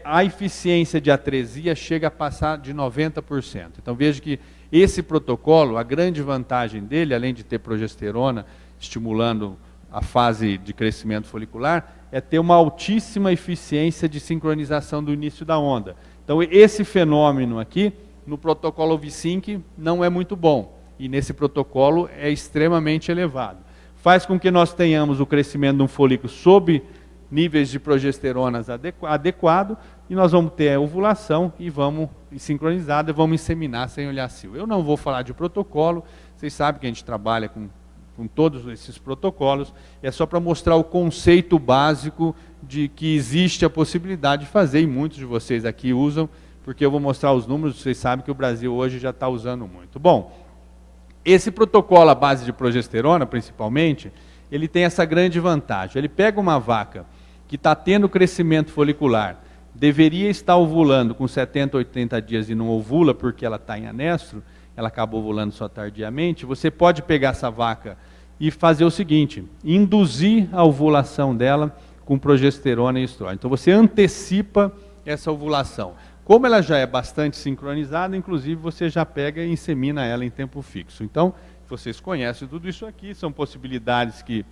a eficiência de atresia chega a passar de 90%. Então veja que esse protocolo, a grande vantagem dele, além de ter progesterona estimulando a fase de crescimento folicular, é ter uma altíssima eficiência de sincronização do início da onda. Então esse fenômeno aqui, no protocolo V5, não é muito bom. E nesse protocolo é extremamente elevado. Faz com que nós tenhamos o crescimento de um folículo sob níveis de progesteronas adequado, e nós vamos ter a ovulação e vamos sincronizada, vamos inseminar sem olhar cio. Eu não vou falar de protocolo, vocês sabem que a gente trabalha com todos esses protocolos, é só para mostrar o conceito básico de que existe a possibilidade de fazer, e muitos de vocês aqui usam, porque eu vou mostrar os números, vocês sabem que o Brasil hoje já está usando muito. Bom, esse protocolo à base de progesterona, principalmente, ele tem essa grande vantagem. Ele pega uma vaca que está tendo crescimento folicular, deveria estar ovulando com 70, 80 dias e não ovula porque ela está em anestro, ela acabou ovulando só tardiamente, você pode pegar essa vaca e fazer o seguinte, induzir a ovulação dela com progesterona e estrógeno. Então você antecipa essa ovulação. Como ela já é bastante sincronizada, inclusive você já pega e insemina ela em tempo fixo. Então, vocês conhecem tudo isso aqui, são possibilidades que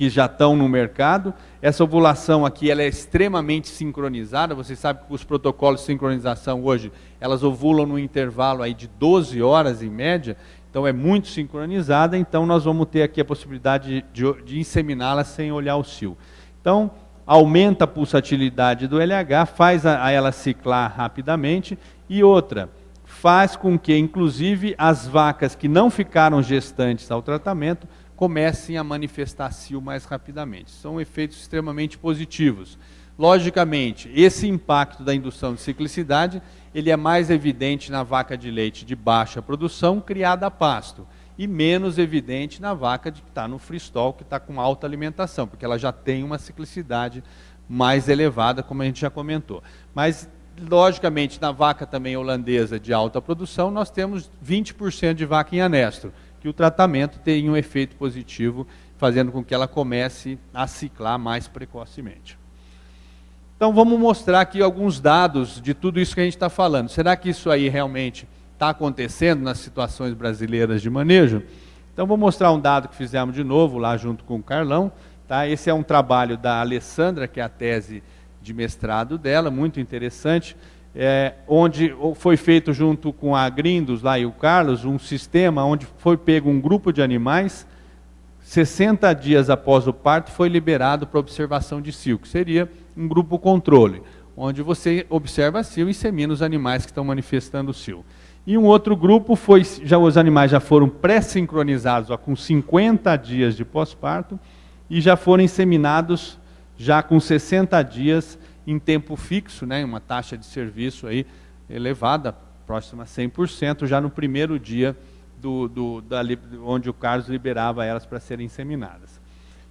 já estão no mercado. Essa ovulação aqui ela é extremamente sincronizada, vocês sabem que os protocolos de sincronização hoje, elas ovulam no intervalo aí de 12 horas em média, então é muito sincronizada, então nós vamos ter aqui a possibilidade de inseminá-la sem olhar o cio. Então, aumenta a pulsatilidade do LH, faz a ela ciclar rapidamente, e outra, faz com que, inclusive, as vacas que não ficaram gestantes ao tratamento, comecem a manifestar cio mais rapidamente. São efeitos extremamente positivos. Logicamente, esse impacto da indução de ciclicidade, ele é mais evidente na vaca de leite de baixa produção, criada a pasto, e menos evidente na vaca que está no freestall, que está com alta alimentação, porque ela já tem uma ciclicidade mais elevada, como a gente já comentou. Mas, logicamente, na vaca também holandesa de alta produção, nós temos 20% de vaca em anestro, que o tratamento tem um efeito positivo, fazendo com que ela comece a ciclar mais precocemente. Então vamos mostrar aqui alguns dados de tudo isso que a gente está falando. Será que isso aí realmente está acontecendo nas situações brasileiras de manejo? Então vou mostrar um dado que fizemos de novo lá junto com o Carlão. Tá? Esse é um trabalho da Alessandra, que é a tese de mestrado dela, muito interessante, onde foi feito junto com a Grindos lá e o Carlos, um sistema onde foi pego um grupo de animais, 60 dias após o parto foi liberado para observação de cio, que seria um grupo controle, onde você observa cio e insemina os animais que estão manifestando cio. E um outro grupo os animais já foram pré-sincronizados com 50 dias de pós-parto e já foram inseminados já com 60 dias em tempo fixo, né, uma taxa de serviço aí elevada, próxima a 100%, já no primeiro dia onde o Carlos liberava elas para serem inseminadas.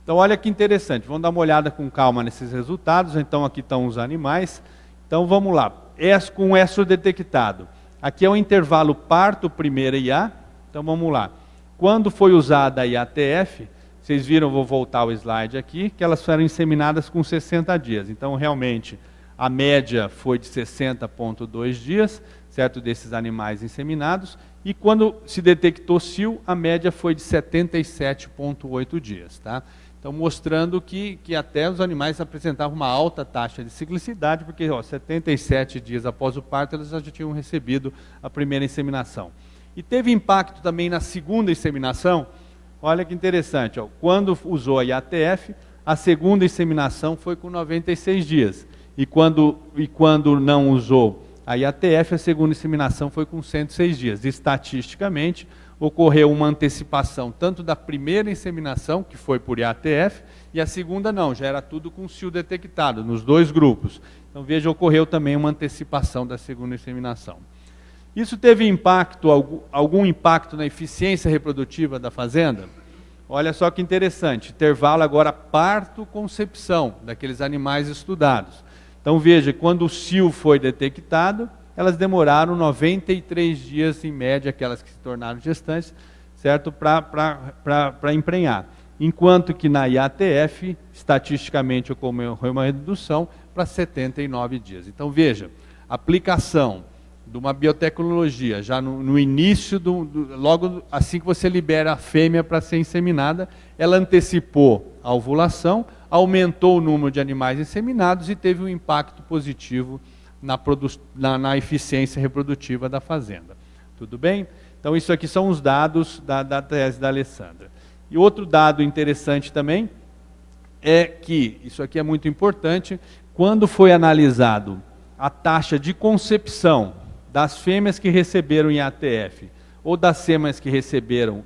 Então, olha que interessante, vamos dar uma olhada com calma nesses resultados. Então, aqui estão os animais. Então, vamos lá, com estro detectado. Aqui é o intervalo parto, primeira IA. Então, vamos lá. Quando foi usada a IATF, vocês viram, vou voltar o slide aqui, que elas foram inseminadas com 60 dias. Então, realmente, a média foi de 60,2 dias, certo, desses animais inseminados. E quando se detectou cio, a média foi de 77,8 dias. Tá? Então, mostrando que até os animais apresentavam uma alta taxa de ciclicidade, porque 77 dias após o parto, eles já tinham recebido a primeira inseminação. E teve impacto também na segunda inseminação. Olha que interessante, quando usou a IATF, a segunda inseminação foi com 96 dias. E quando não usou a IATF, a segunda inseminação foi com 106 dias. Estatisticamente, ocorreu uma antecipação tanto da primeira inseminação, que foi por IATF, e a segunda não, já era tudo com cio detectado, nos dois grupos. Então, veja, ocorreu também uma antecipação da segunda inseminação. Isso teve impacto, algum impacto na eficiência reprodutiva da fazenda? Olha só que interessante, intervalo agora parto-concepção, daqueles animais estudados. Então veja, quando o cio foi detectado, elas demoraram 93 dias em média, aquelas que se tornaram gestantes, certo, para emprenhar. Enquanto que na IATF, estatisticamente ocorreu uma redução para 79 dias. Então veja, aplicação de uma biotecnologia, já no início, logo assim que você libera a fêmea para ser inseminada, ela antecipou a ovulação, aumentou o número de animais inseminados e teve um impacto positivo na eficiência reprodutiva da fazenda. Tudo bem? Então, isso aqui são os dados da tese da Alessandra. E outro dado interessante também é que, isso aqui é muito importante, quando foi analisado a taxa de concepção das fêmeas que receberam IATF ou das fêmeas que receberam,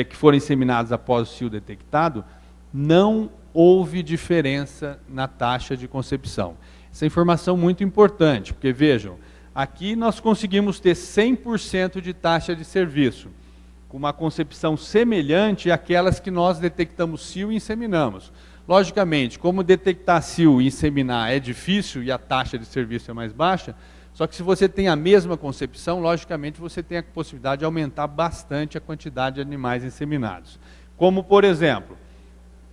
que foram inseminadas após o cio detectado, não houve diferença na taxa de concepção. Essa informação é muito importante, porque vejam, aqui nós conseguimos ter 100% de taxa de serviço, com uma concepção semelhante àquelas que nós detectamos cio e inseminamos. Logicamente, como detectar cio e inseminar é difícil e a taxa de serviço é mais baixa, só que se você tem a mesma concepção, logicamente você tem a possibilidade de aumentar bastante a quantidade de animais inseminados. Como, por exemplo,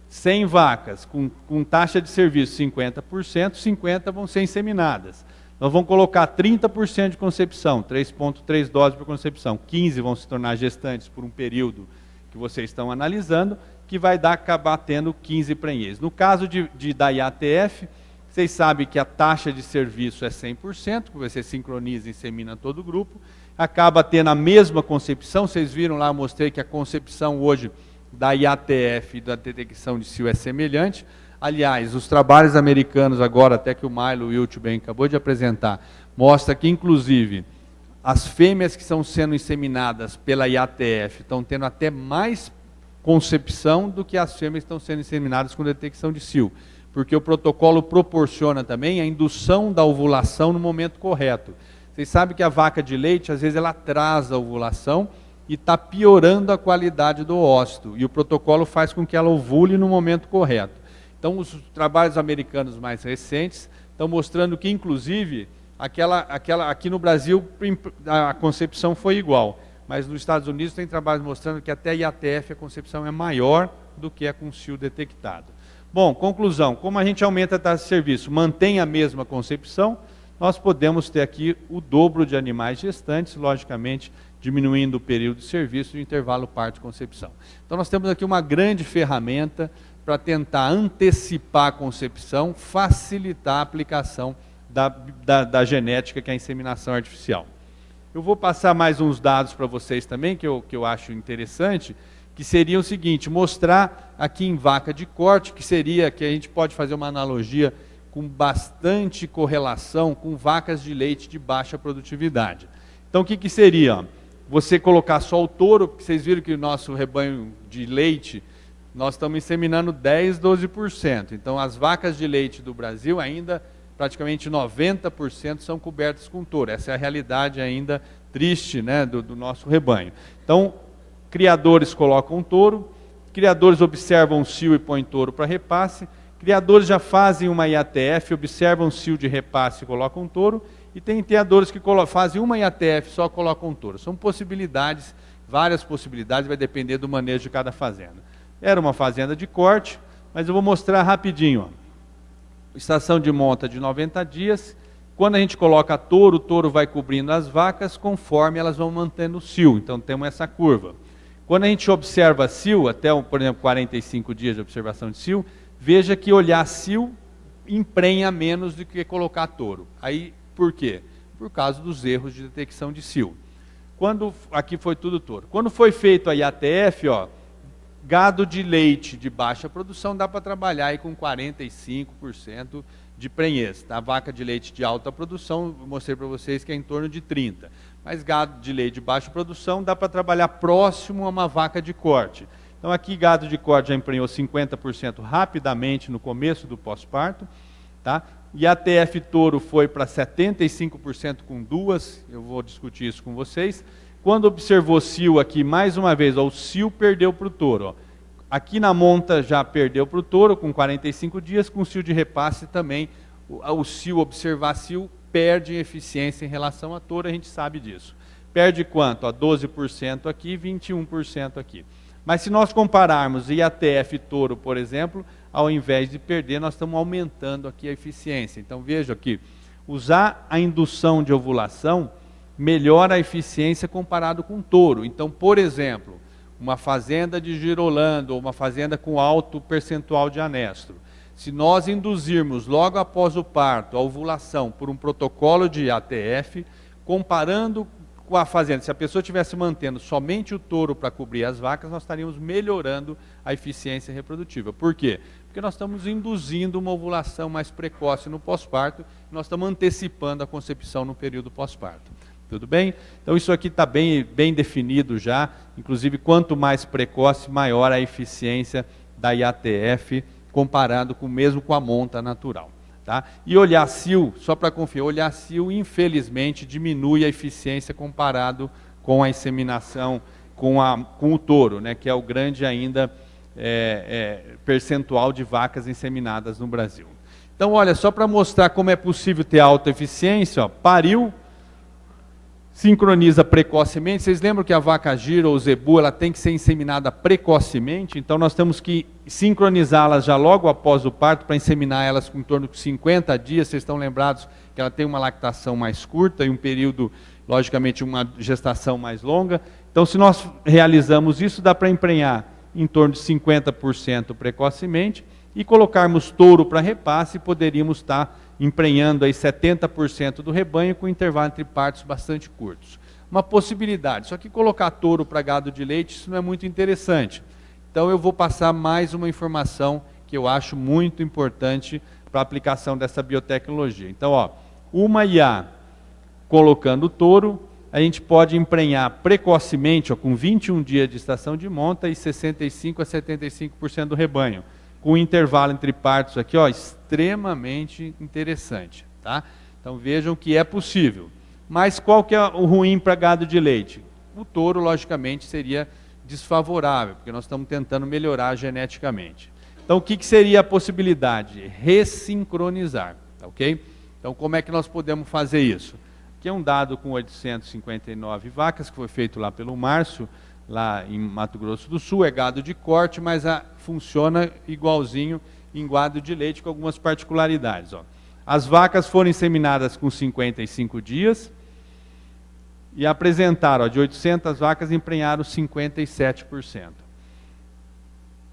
100 vacas com taxa de serviço 50%, 50 vão ser inseminadas. Nós vamos colocar 30% de concepção, 3,3 doses por concepção. 15 vão se tornar gestantes por um período que vocês estão analisando, que vai acabar tendo 15 prenhez. No caso da IATF, vocês sabem que a taxa de serviço é 100%, que você sincroniza e insemina todo o grupo, acaba tendo a mesma concepção. Vocês viram lá, eu mostrei que a concepção hoje da IATF e da detecção de cio é semelhante. Aliás, os trabalhos americanos agora, até que o Milo Wiltben acabou de apresentar, mostra que, inclusive, as fêmeas que estão sendo inseminadas pela IATF estão tendo até mais concepção do que as fêmeas que estão sendo inseminadas com detecção de cio, porque o protocolo proporciona também a indução da ovulação no momento correto. Vocês sabem que a vaca de leite, às vezes, ela atrasa a ovulação e está piorando a qualidade do ócito, e o protocolo faz com que ela ovule no momento correto. Então, os trabalhos americanos mais recentes estão mostrando que, inclusive, aqui no Brasil a concepção foi igual, mas nos Estados Unidos tem trabalhos mostrando que até a IATF a concepção é maior do que a com cio detectado. Bom, conclusão, como a gente aumenta a taxa de serviço, mantém a mesma concepção, nós podemos ter aqui o dobro de animais gestantes, logicamente, diminuindo o período de serviço e o intervalo parto-concepção. Então, nós temos aqui uma grande ferramenta para tentar antecipar a concepção, facilitar a aplicação da genética, que é a inseminação artificial. Eu vou passar mais uns dados para vocês também, que eu acho interessante, que seria o seguinte, mostrar aqui em vaca de corte, que a gente pode fazer uma analogia com bastante correlação com vacas de leite de baixa produtividade. Então, o que seria? Você colocar só o touro, porque vocês viram que o nosso rebanho de leite, nós estamos inseminando 10%, 12%. Então, as vacas de leite do Brasil ainda, praticamente 90% são cobertas com touro. Essa é a realidade ainda triste, né, do nosso rebanho. Então, criadores colocam touro, criadores observam o cio e põem touro para repasse, criadores já fazem uma IATF, observam o cio de repasse e colocam touro, e tem criadores que fazem uma IATF só colocam touro. São possibilidades, várias possibilidades, vai depender do manejo de cada fazenda. Era uma fazenda de corte, mas eu vou mostrar rapidinho. Estação de monta de 90 dias. Quando a gente coloca touro, o touro vai cobrindo as vacas conforme elas vão mantendo o cio. Então temos essa curva. Quando a gente observa cio, até, por exemplo, 45 dias de observação de cio, veja que olhar cio emprenha menos do que colocar touro. Aí, por quê? Por causa dos erros de detecção de cio. Aqui foi tudo touro. Quando foi feito a IATF, gado de leite de baixa produção dá para trabalhar aí com 45% de prenhez. Tá? Vaca de leite de alta produção, eu mostrei para vocês que é em torno de 30%. Mas gado de leite de baixa produção dá para trabalhar próximo a uma vaca de corte. Então aqui gado de corte já emprenhou 50% rapidamente no começo do pós-parto. Tá? E a TF touro foi para 75% com duas, eu vou discutir isso com vocês. Quando observou cio aqui, mais uma vez, o cio perdeu para o touro. Aqui na monta já perdeu para o touro, com 45 dias, com cio de repasse também. O cio, observar cio, perde eficiência em relação a touro, a gente sabe disso. Perde quanto? 12% aqui, 21% aqui. Mas se nós compararmos IATF touro, por exemplo, ao invés de perder, nós estamos aumentando aqui a eficiência. Então veja aqui, usar a indução de ovulação melhora a eficiência comparado com touro. Então, por exemplo, uma fazenda de girolando ou uma fazenda com alto percentual de anestro, se nós induzirmos logo após o parto a ovulação por um protocolo de IATF, comparando com a fazenda, se a pessoa estivesse mantendo somente o touro para cobrir as vacas, nós estaríamos melhorando a eficiência reprodutiva. Por quê? Porque nós estamos induzindo uma ovulação mais precoce no pós-parto, nós estamos antecipando a concepção no período pós-parto. Tudo bem? Então isso aqui está bem definido já, inclusive quanto mais precoce, maior a eficiência da IATF, comparado mesmo com a monta natural. Tá? E olhacil, só para conferir, olhacil infelizmente diminui a eficiência comparado com a inseminação com o touro, né, que é o grande ainda percentual de vacas inseminadas no Brasil. Então olha, só para mostrar como é possível ter alta eficiência, ó, pariu, sincroniza precocemente. Vocês lembram que a vaca gira ou zebu, ela tem que ser inseminada precocemente? Então nós temos que sincronizá-las já logo após o parto para inseminar elas com em torno de 50 dias. Vocês estão lembrados que ela tem uma lactação mais curta e um período, logicamente, uma gestação mais longa. Então se nós realizamos isso, dá para emprenhar em torno de 50% precocemente e colocarmos touro para repasse, poderíamos estar emprenhando aí 70% do rebanho com intervalo entre partos bastante curtos. Uma possibilidade, só que colocar touro para gado de leite, isso não é muito interessante. Então eu vou passar mais uma informação que eu acho muito importante para a aplicação dessa biotecnologia. Então, ó, uma IA colocando touro, a gente pode emprenhar precocemente, ó, com 21 dias de estação de monta e 65% a 75% do rebanho, com um intervalo entre partos aqui, ó, extremamente interessante, tá? Então vejam que é possível. Mas qual que é o ruim para gado de leite? O touro, logicamente, seria desfavorável, porque nós estamos tentando melhorar geneticamente. Então o que seria a possibilidade? Ressincronizar, tá, ok? Então como é que nós podemos fazer isso? Aqui é um dado com 859 vacas, que foi feito lá pelo Márcio, lá em Mato Grosso do Sul, é gado de corte, mas funciona igualzinho em gado de leite, com algumas particularidades. Ó. As vacas foram inseminadas com 55 dias e apresentaram, ó, de 800 vacas, emprenharam 57%.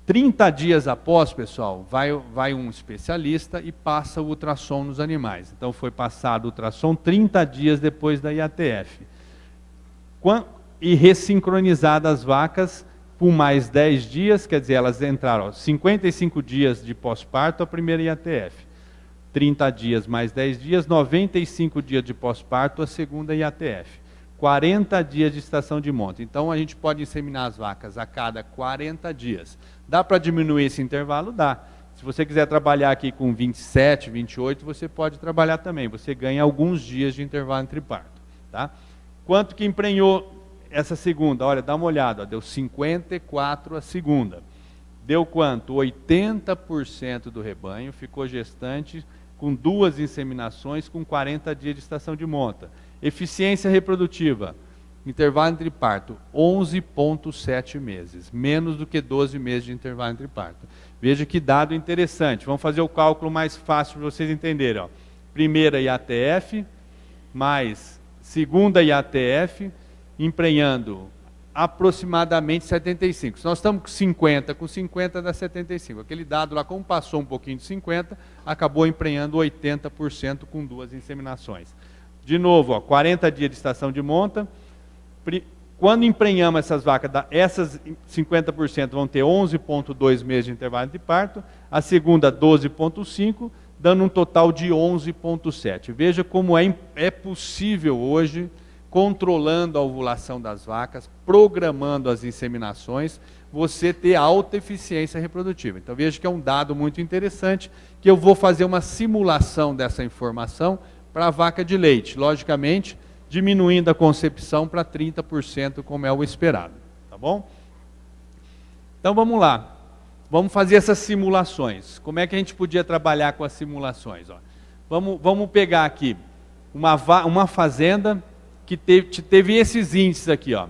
30 dias após, pessoal, vai um especialista e passa o ultrassom nos animais. Então foi passado o ultrassom 30 dias depois da IATF. E ressincronizadas as vacas por mais 10 dias, quer dizer, elas entraram 55 dias de pós-parto a primeira IATF, 30 dias mais 10 dias, 95 dias de pós-parto a segunda IATF, 40 dias de estação de monta. Então a gente pode inseminar as vacas a cada 40 dias. Dá para diminuir esse intervalo? Dá. Se você quiser trabalhar aqui com 27, 28, você pode trabalhar também. Você ganha alguns dias de intervalo entre parto. Tá? Quanto que emprenhou essa segunda? Olha, dá uma olhada. Ó, deu 54 a segunda. Deu quanto? 80% do rebanho ficou gestante com 2 inseminações com 40 dias de estação de monta. Eficiência reprodutiva, intervalo entre parto, 11,7 meses, menos do que 12 meses de intervalo entre parto. Veja que dado interessante. Vamos fazer o cálculo mais fácil para vocês entenderem. Ó. Primeira IATF, mais segunda IATF, emprenhando aproximadamente 75. Se nós estamos com 50 dá 75. Aquele dado lá, como passou um pouquinho de 50, acabou emprenhando 80% com 2 inseminações. De novo, ó, 40 dias de estação de monta. Quando emprenhamos essas vacas, essas 50% vão ter 11,2 meses de intervalo de parto, a segunda 12,5, dando um total de 11,7. Veja como é possível hoje, controlando a ovulação das vacas, programando as inseminações, você ter alta eficiência reprodutiva. Então veja que é um dado muito interessante, que eu vou fazer uma simulação dessa informação para a vaca de leite, logicamente, diminuindo a concepção para 30%, como é o esperado, tá bom? Então vamos lá, vamos fazer essas simulações. Como é que a gente podia trabalhar com as simulações? Ó, vamos pegar aqui uma fazenda que teve esses índices aqui. Ó.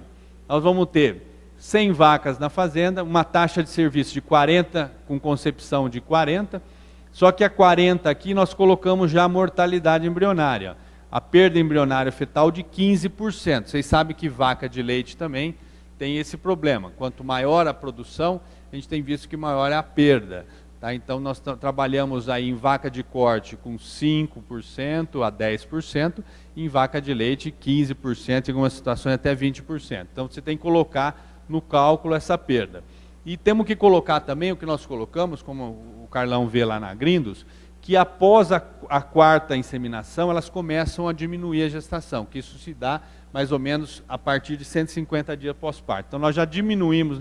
Nós vamos ter 100 vacas na fazenda, uma taxa de serviço de 40, com concepção de 40, só que a 40 aqui nós colocamos já a mortalidade embrionária, a perda embrionária fetal de 15%. Vocês sabem que vaca de leite também tem esse problema. Quanto maior a produção, a gente tem visto que maior é a perda. Tá? Então nós trabalhamos aí em vaca de corte com 5% a 10%, e em vaca de leite 15%, em algumas situações até 20%. Então você tem que colocar no cálculo essa perda. E temos que colocar também o que nós colocamos, como o Carlão vê lá na Grindos, que após a quarta inseminação, elas começam a diminuir a gestação, que isso se dá mais ou menos a partir de 150 dias pós-parto. Então, nós já diminuímos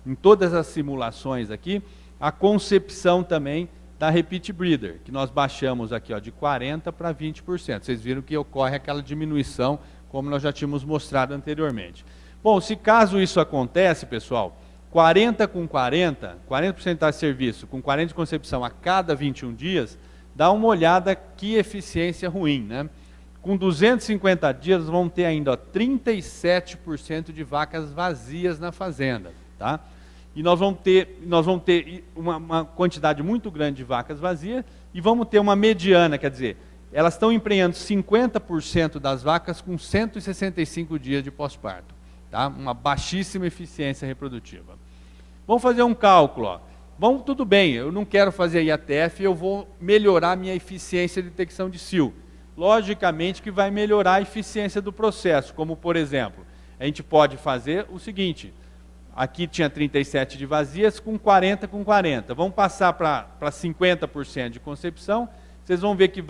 em todas as simulações aqui, a concepção também da Repeat Breeder, que nós baixamos aqui de 40% para 20%. Vocês viram que ocorre aquela diminuição, como nós já tínhamos mostrado anteriormente. Bom, se caso isso acontece, pessoal, 40 com 40, 40% de serviço com 40% de concepção a cada 21 dias, dá uma olhada que eficiência ruim, né? Com 250 dias, vamos ter ainda 37% de vacas vazias na fazenda, tá? E nós vamos ter uma quantidade muito grande de vacas vazias e vamos ter uma mediana, quer dizer, elas estão emprenhando 50% das vacas com 165 dias de pós-parto, tá? Uma baixíssima eficiência reprodutiva. Vamos fazer um cálculo, ó. Tudo bem, eu não quero fazer IATF, eu vou melhorar minha eficiência de detecção de cio. Logicamente que vai melhorar a eficiência do processo, como por exemplo, a gente pode fazer o seguinte, aqui tinha 37 de vazias com 40 com 40, vamos passar para 50% de concepção, vocês vão ver que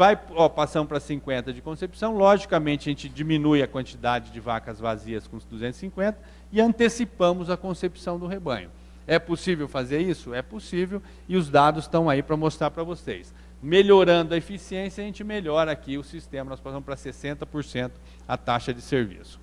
passando para 50% de concepção, logicamente a gente diminui a quantidade de vacas vazias com os 250 e antecipamos a concepção do rebanho. É possível fazer isso? É possível e os dados estão aí para mostrar para vocês. Melhorando a eficiência, a gente melhora aqui o sistema, nós passamos para 60% a taxa de serviço.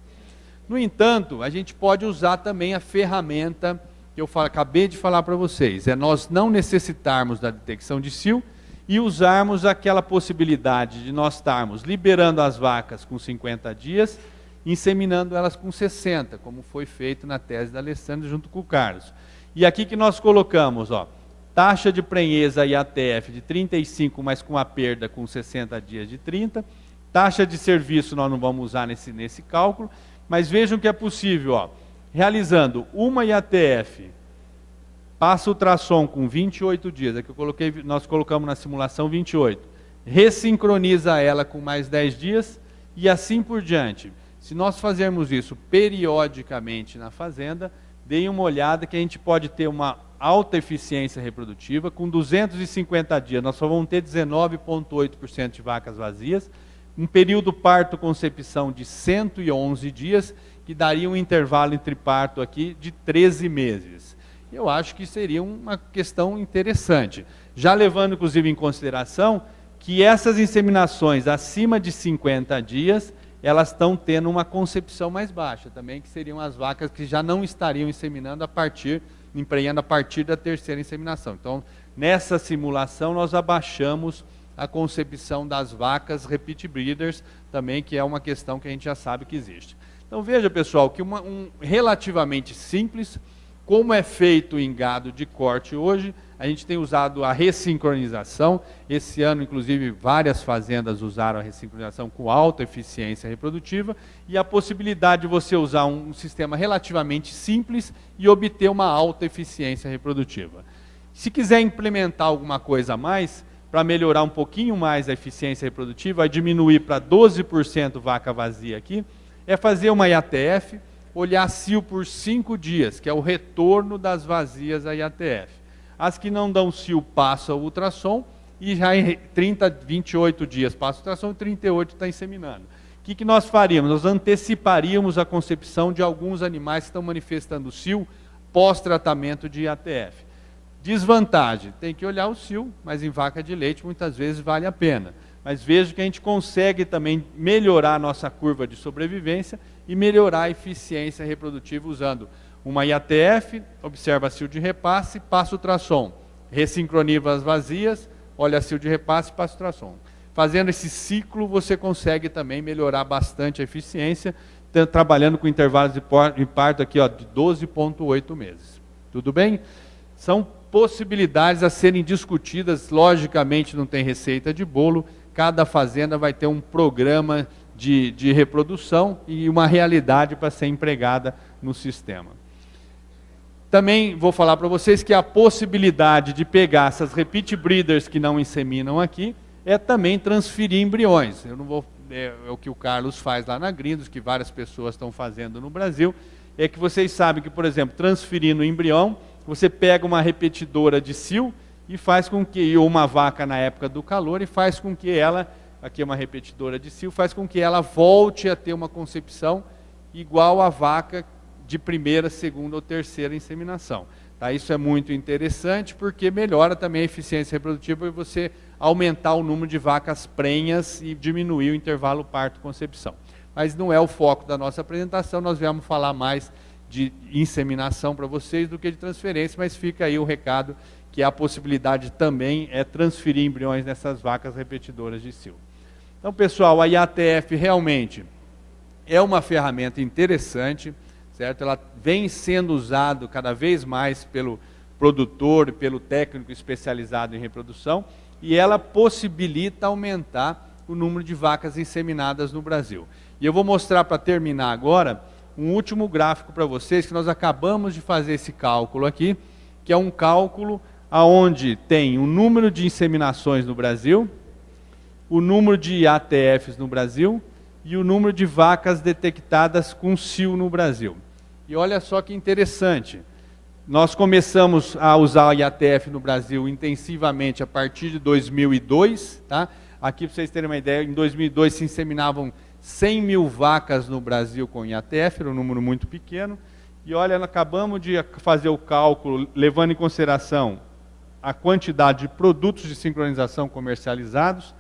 No entanto, a gente pode usar também a ferramenta que eu acabei de falar para vocês, é nós não necessitarmos da detecção de cio e usarmos aquela possibilidade de nós estarmos liberando as vacas com 50 dias, inseminando elas com 60, como foi feito na tese da Alessandra junto com o Carlos. E aqui que nós colocamos, ó, taxa de prenheza IATF de 35, mas com a perda com 60 dias de 30. Taxa de serviço nós não vamos usar nesse cálculo, mas vejam que é possível, ó, realizando uma IATF, passa o ultrassom com 28 dias, aqui nós colocamos na simulação 28, ressincroniza ela com mais 10 dias e assim por diante. Se nós fazermos isso periodicamente na fazenda, deem uma olhada que a gente pode ter uma alta eficiência reprodutiva, com 250 dias, nós só vamos ter 19,8% de vacas vazias, um período parto-concepção de 111 dias, que daria um intervalo entre parto aqui de 13 meses. Eu acho que seria uma questão interessante, já levando inclusive em consideração que essas inseminações acima de 50 dias, elas estão tendo uma concepção mais baixa também, que seriam as vacas que já não estariam inseminando emprenhando a partir da terceira inseminação. Então, nessa simulação, nós abaixamos a concepção das vacas repeat breeders, também, que é uma questão que a gente já sabe que existe. Então, veja, pessoal, que relativamente simples, como é feito em gado de corte hoje, a gente tem usado a ressincronização. Esse ano, inclusive, várias fazendas usaram a ressincronização com alta eficiência reprodutiva e a possibilidade de você usar um sistema relativamente simples e obter uma alta eficiência reprodutiva. Se quiser implementar alguma coisa a mais, para melhorar um pouquinho mais a eficiência reprodutiva, vai diminuir para 12% vaca vazia aqui, é fazer uma IATF, olhar cio por 5 dias, que é o retorno das vazias à IATF. As que não dão cio passam o ultrassom e já em 28 dias passa o ultrassom e 38 está inseminando. O que nós faríamos? Nós anteciparíamos a concepção de alguns animais que estão manifestando cio pós-tratamento de IATF. Desvantagem, tem que olhar o cio, mas em vaca de leite muitas vezes vale a pena. Mas vejo que a gente consegue também melhorar a nossa curva de sobrevivência e melhorar a eficiência reprodutiva usando uma IATF, observa cio de repasse, passa o ultrassom, ressincroniza as vazias, olha cio de repasse, passa o ultrassom. Fazendo esse ciclo, você consegue também melhorar bastante a eficiência, trabalhando com intervalos de parto aqui, ó, de 12,8 meses. Tudo bem? São possibilidades a serem discutidas, logicamente não tem receita de bolo, cada fazenda vai ter um programa de reprodução e uma realidade para ser empregada no sistema. Também vou falar para vocês que a possibilidade de pegar essas repeat breeders que não inseminam aqui, é também transferir embriões. Eu não vou, é o que o Carlos faz lá na Grindos, que várias pessoas estão fazendo no Brasil, é que vocês sabem que, por exemplo, transferindo o embrião, você pega uma repetidora de cio e faz com que, ou uma vaca na época do calor, e faz com que ela, aqui é uma repetidora de cio, faz com que ela volte a ter uma concepção igual à vaca de primeira, segunda ou terceira inseminação. Tá? Isso é muito interessante porque melhora também a eficiência reprodutiva e você aumentar o número de vacas prenhas e diminuir o intervalo parto-concepção. Mas não é o foco da nossa apresentação, nós viemos falar mais de inseminação para vocês do que de transferência, mas fica aí o recado que a possibilidade também é transferir embriões nessas vacas repetidoras de cio. Então, pessoal, a IATF realmente é uma ferramenta interessante, certo? Ela vem sendo usada cada vez mais pelo produtor e pelo técnico especializado em reprodução, e ela possibilita aumentar o número de vacas inseminadas no Brasil. E eu vou mostrar para terminar agora um último gráfico para vocês, que nós acabamos de fazer esse cálculo aqui, que é um cálculo onde tem o número de inseminações no Brasil, o número de ATFs no Brasil e o número de vacas detectadas com cio no Brasil. E olha só que interessante, nós começamos a usar a IATF no Brasil intensivamente a partir de 2002, tá? Aqui para vocês terem uma ideia, em 2002 se inseminavam 100 mil vacas no Brasil com IATF, era um número muito pequeno, e olha, nós acabamos de fazer o cálculo, levando em consideração a quantidade de produtos de sincronização comercializados,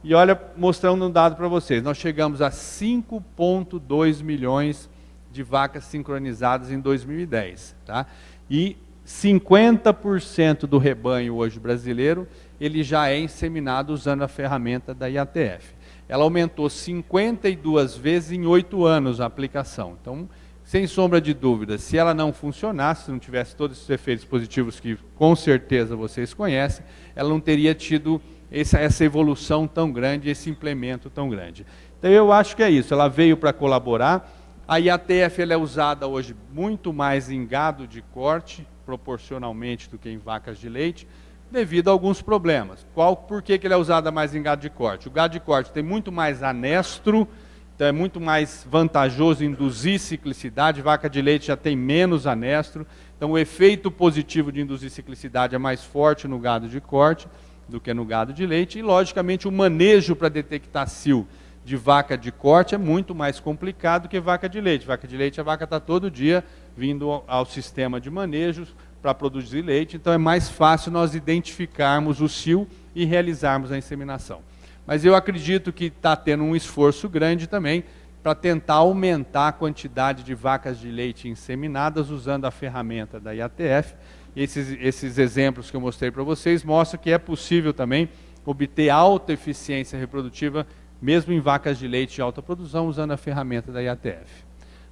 e olha, mostrando um dado para vocês, nós chegamos a 5,2 milhões de vacas sincronizadas em 2010, tá? E 50% do rebanho hoje brasileiro, ele já é inseminado usando a ferramenta da IATF. Ela aumentou 52 vezes em 8 anos a aplicação. Então, sem sombra de dúvida, se ela não funcionasse, se não tivesse todos esses efeitos positivos que com certeza vocês conhecem, ela não teria tido essa evolução tão grande, esse implemento tão grande. Então eu acho que é isso, ela veio para colaborar. A IATF ela é usada hoje muito mais em gado de corte, proporcionalmente do que em vacas de leite, devido a alguns problemas. Por que ela é usada mais em gado de corte? O gado de corte tem muito mais anestro, então é muito mais vantajoso induzir ciclicidade, vaca de leite já tem menos anestro, então o efeito positivo de induzir ciclicidade é mais forte no gado de corte do que no gado de leite, e logicamente o manejo para detectar cio de vaca de corte é muito mais complicado que vaca de leite. Vaca de leite, a vaca está todo dia vindo ao sistema de manejo para produzir leite, então é mais fácil nós identificarmos o cio e realizarmos a inseminação. Mas eu acredito que está tendo um esforço grande também para tentar aumentar a quantidade de vacas de leite inseminadas usando a ferramenta da IATF. Esses exemplos que eu mostrei para vocês mostram que é possível também obter alta eficiência reprodutiva mesmo em vacas de leite de alta produção, usando a ferramenta da IATF.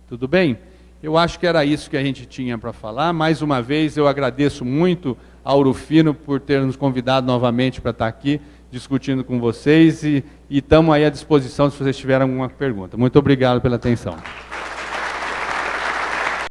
Tudo bem? Eu acho que era isso que a gente tinha para falar. Mais uma vez, eu agradeço muito a Ouro Fino por ter nos convidado novamente para estar aqui discutindo com vocês e estamos aí à disposição se vocês tiverem alguma pergunta. Muito obrigado pela atenção.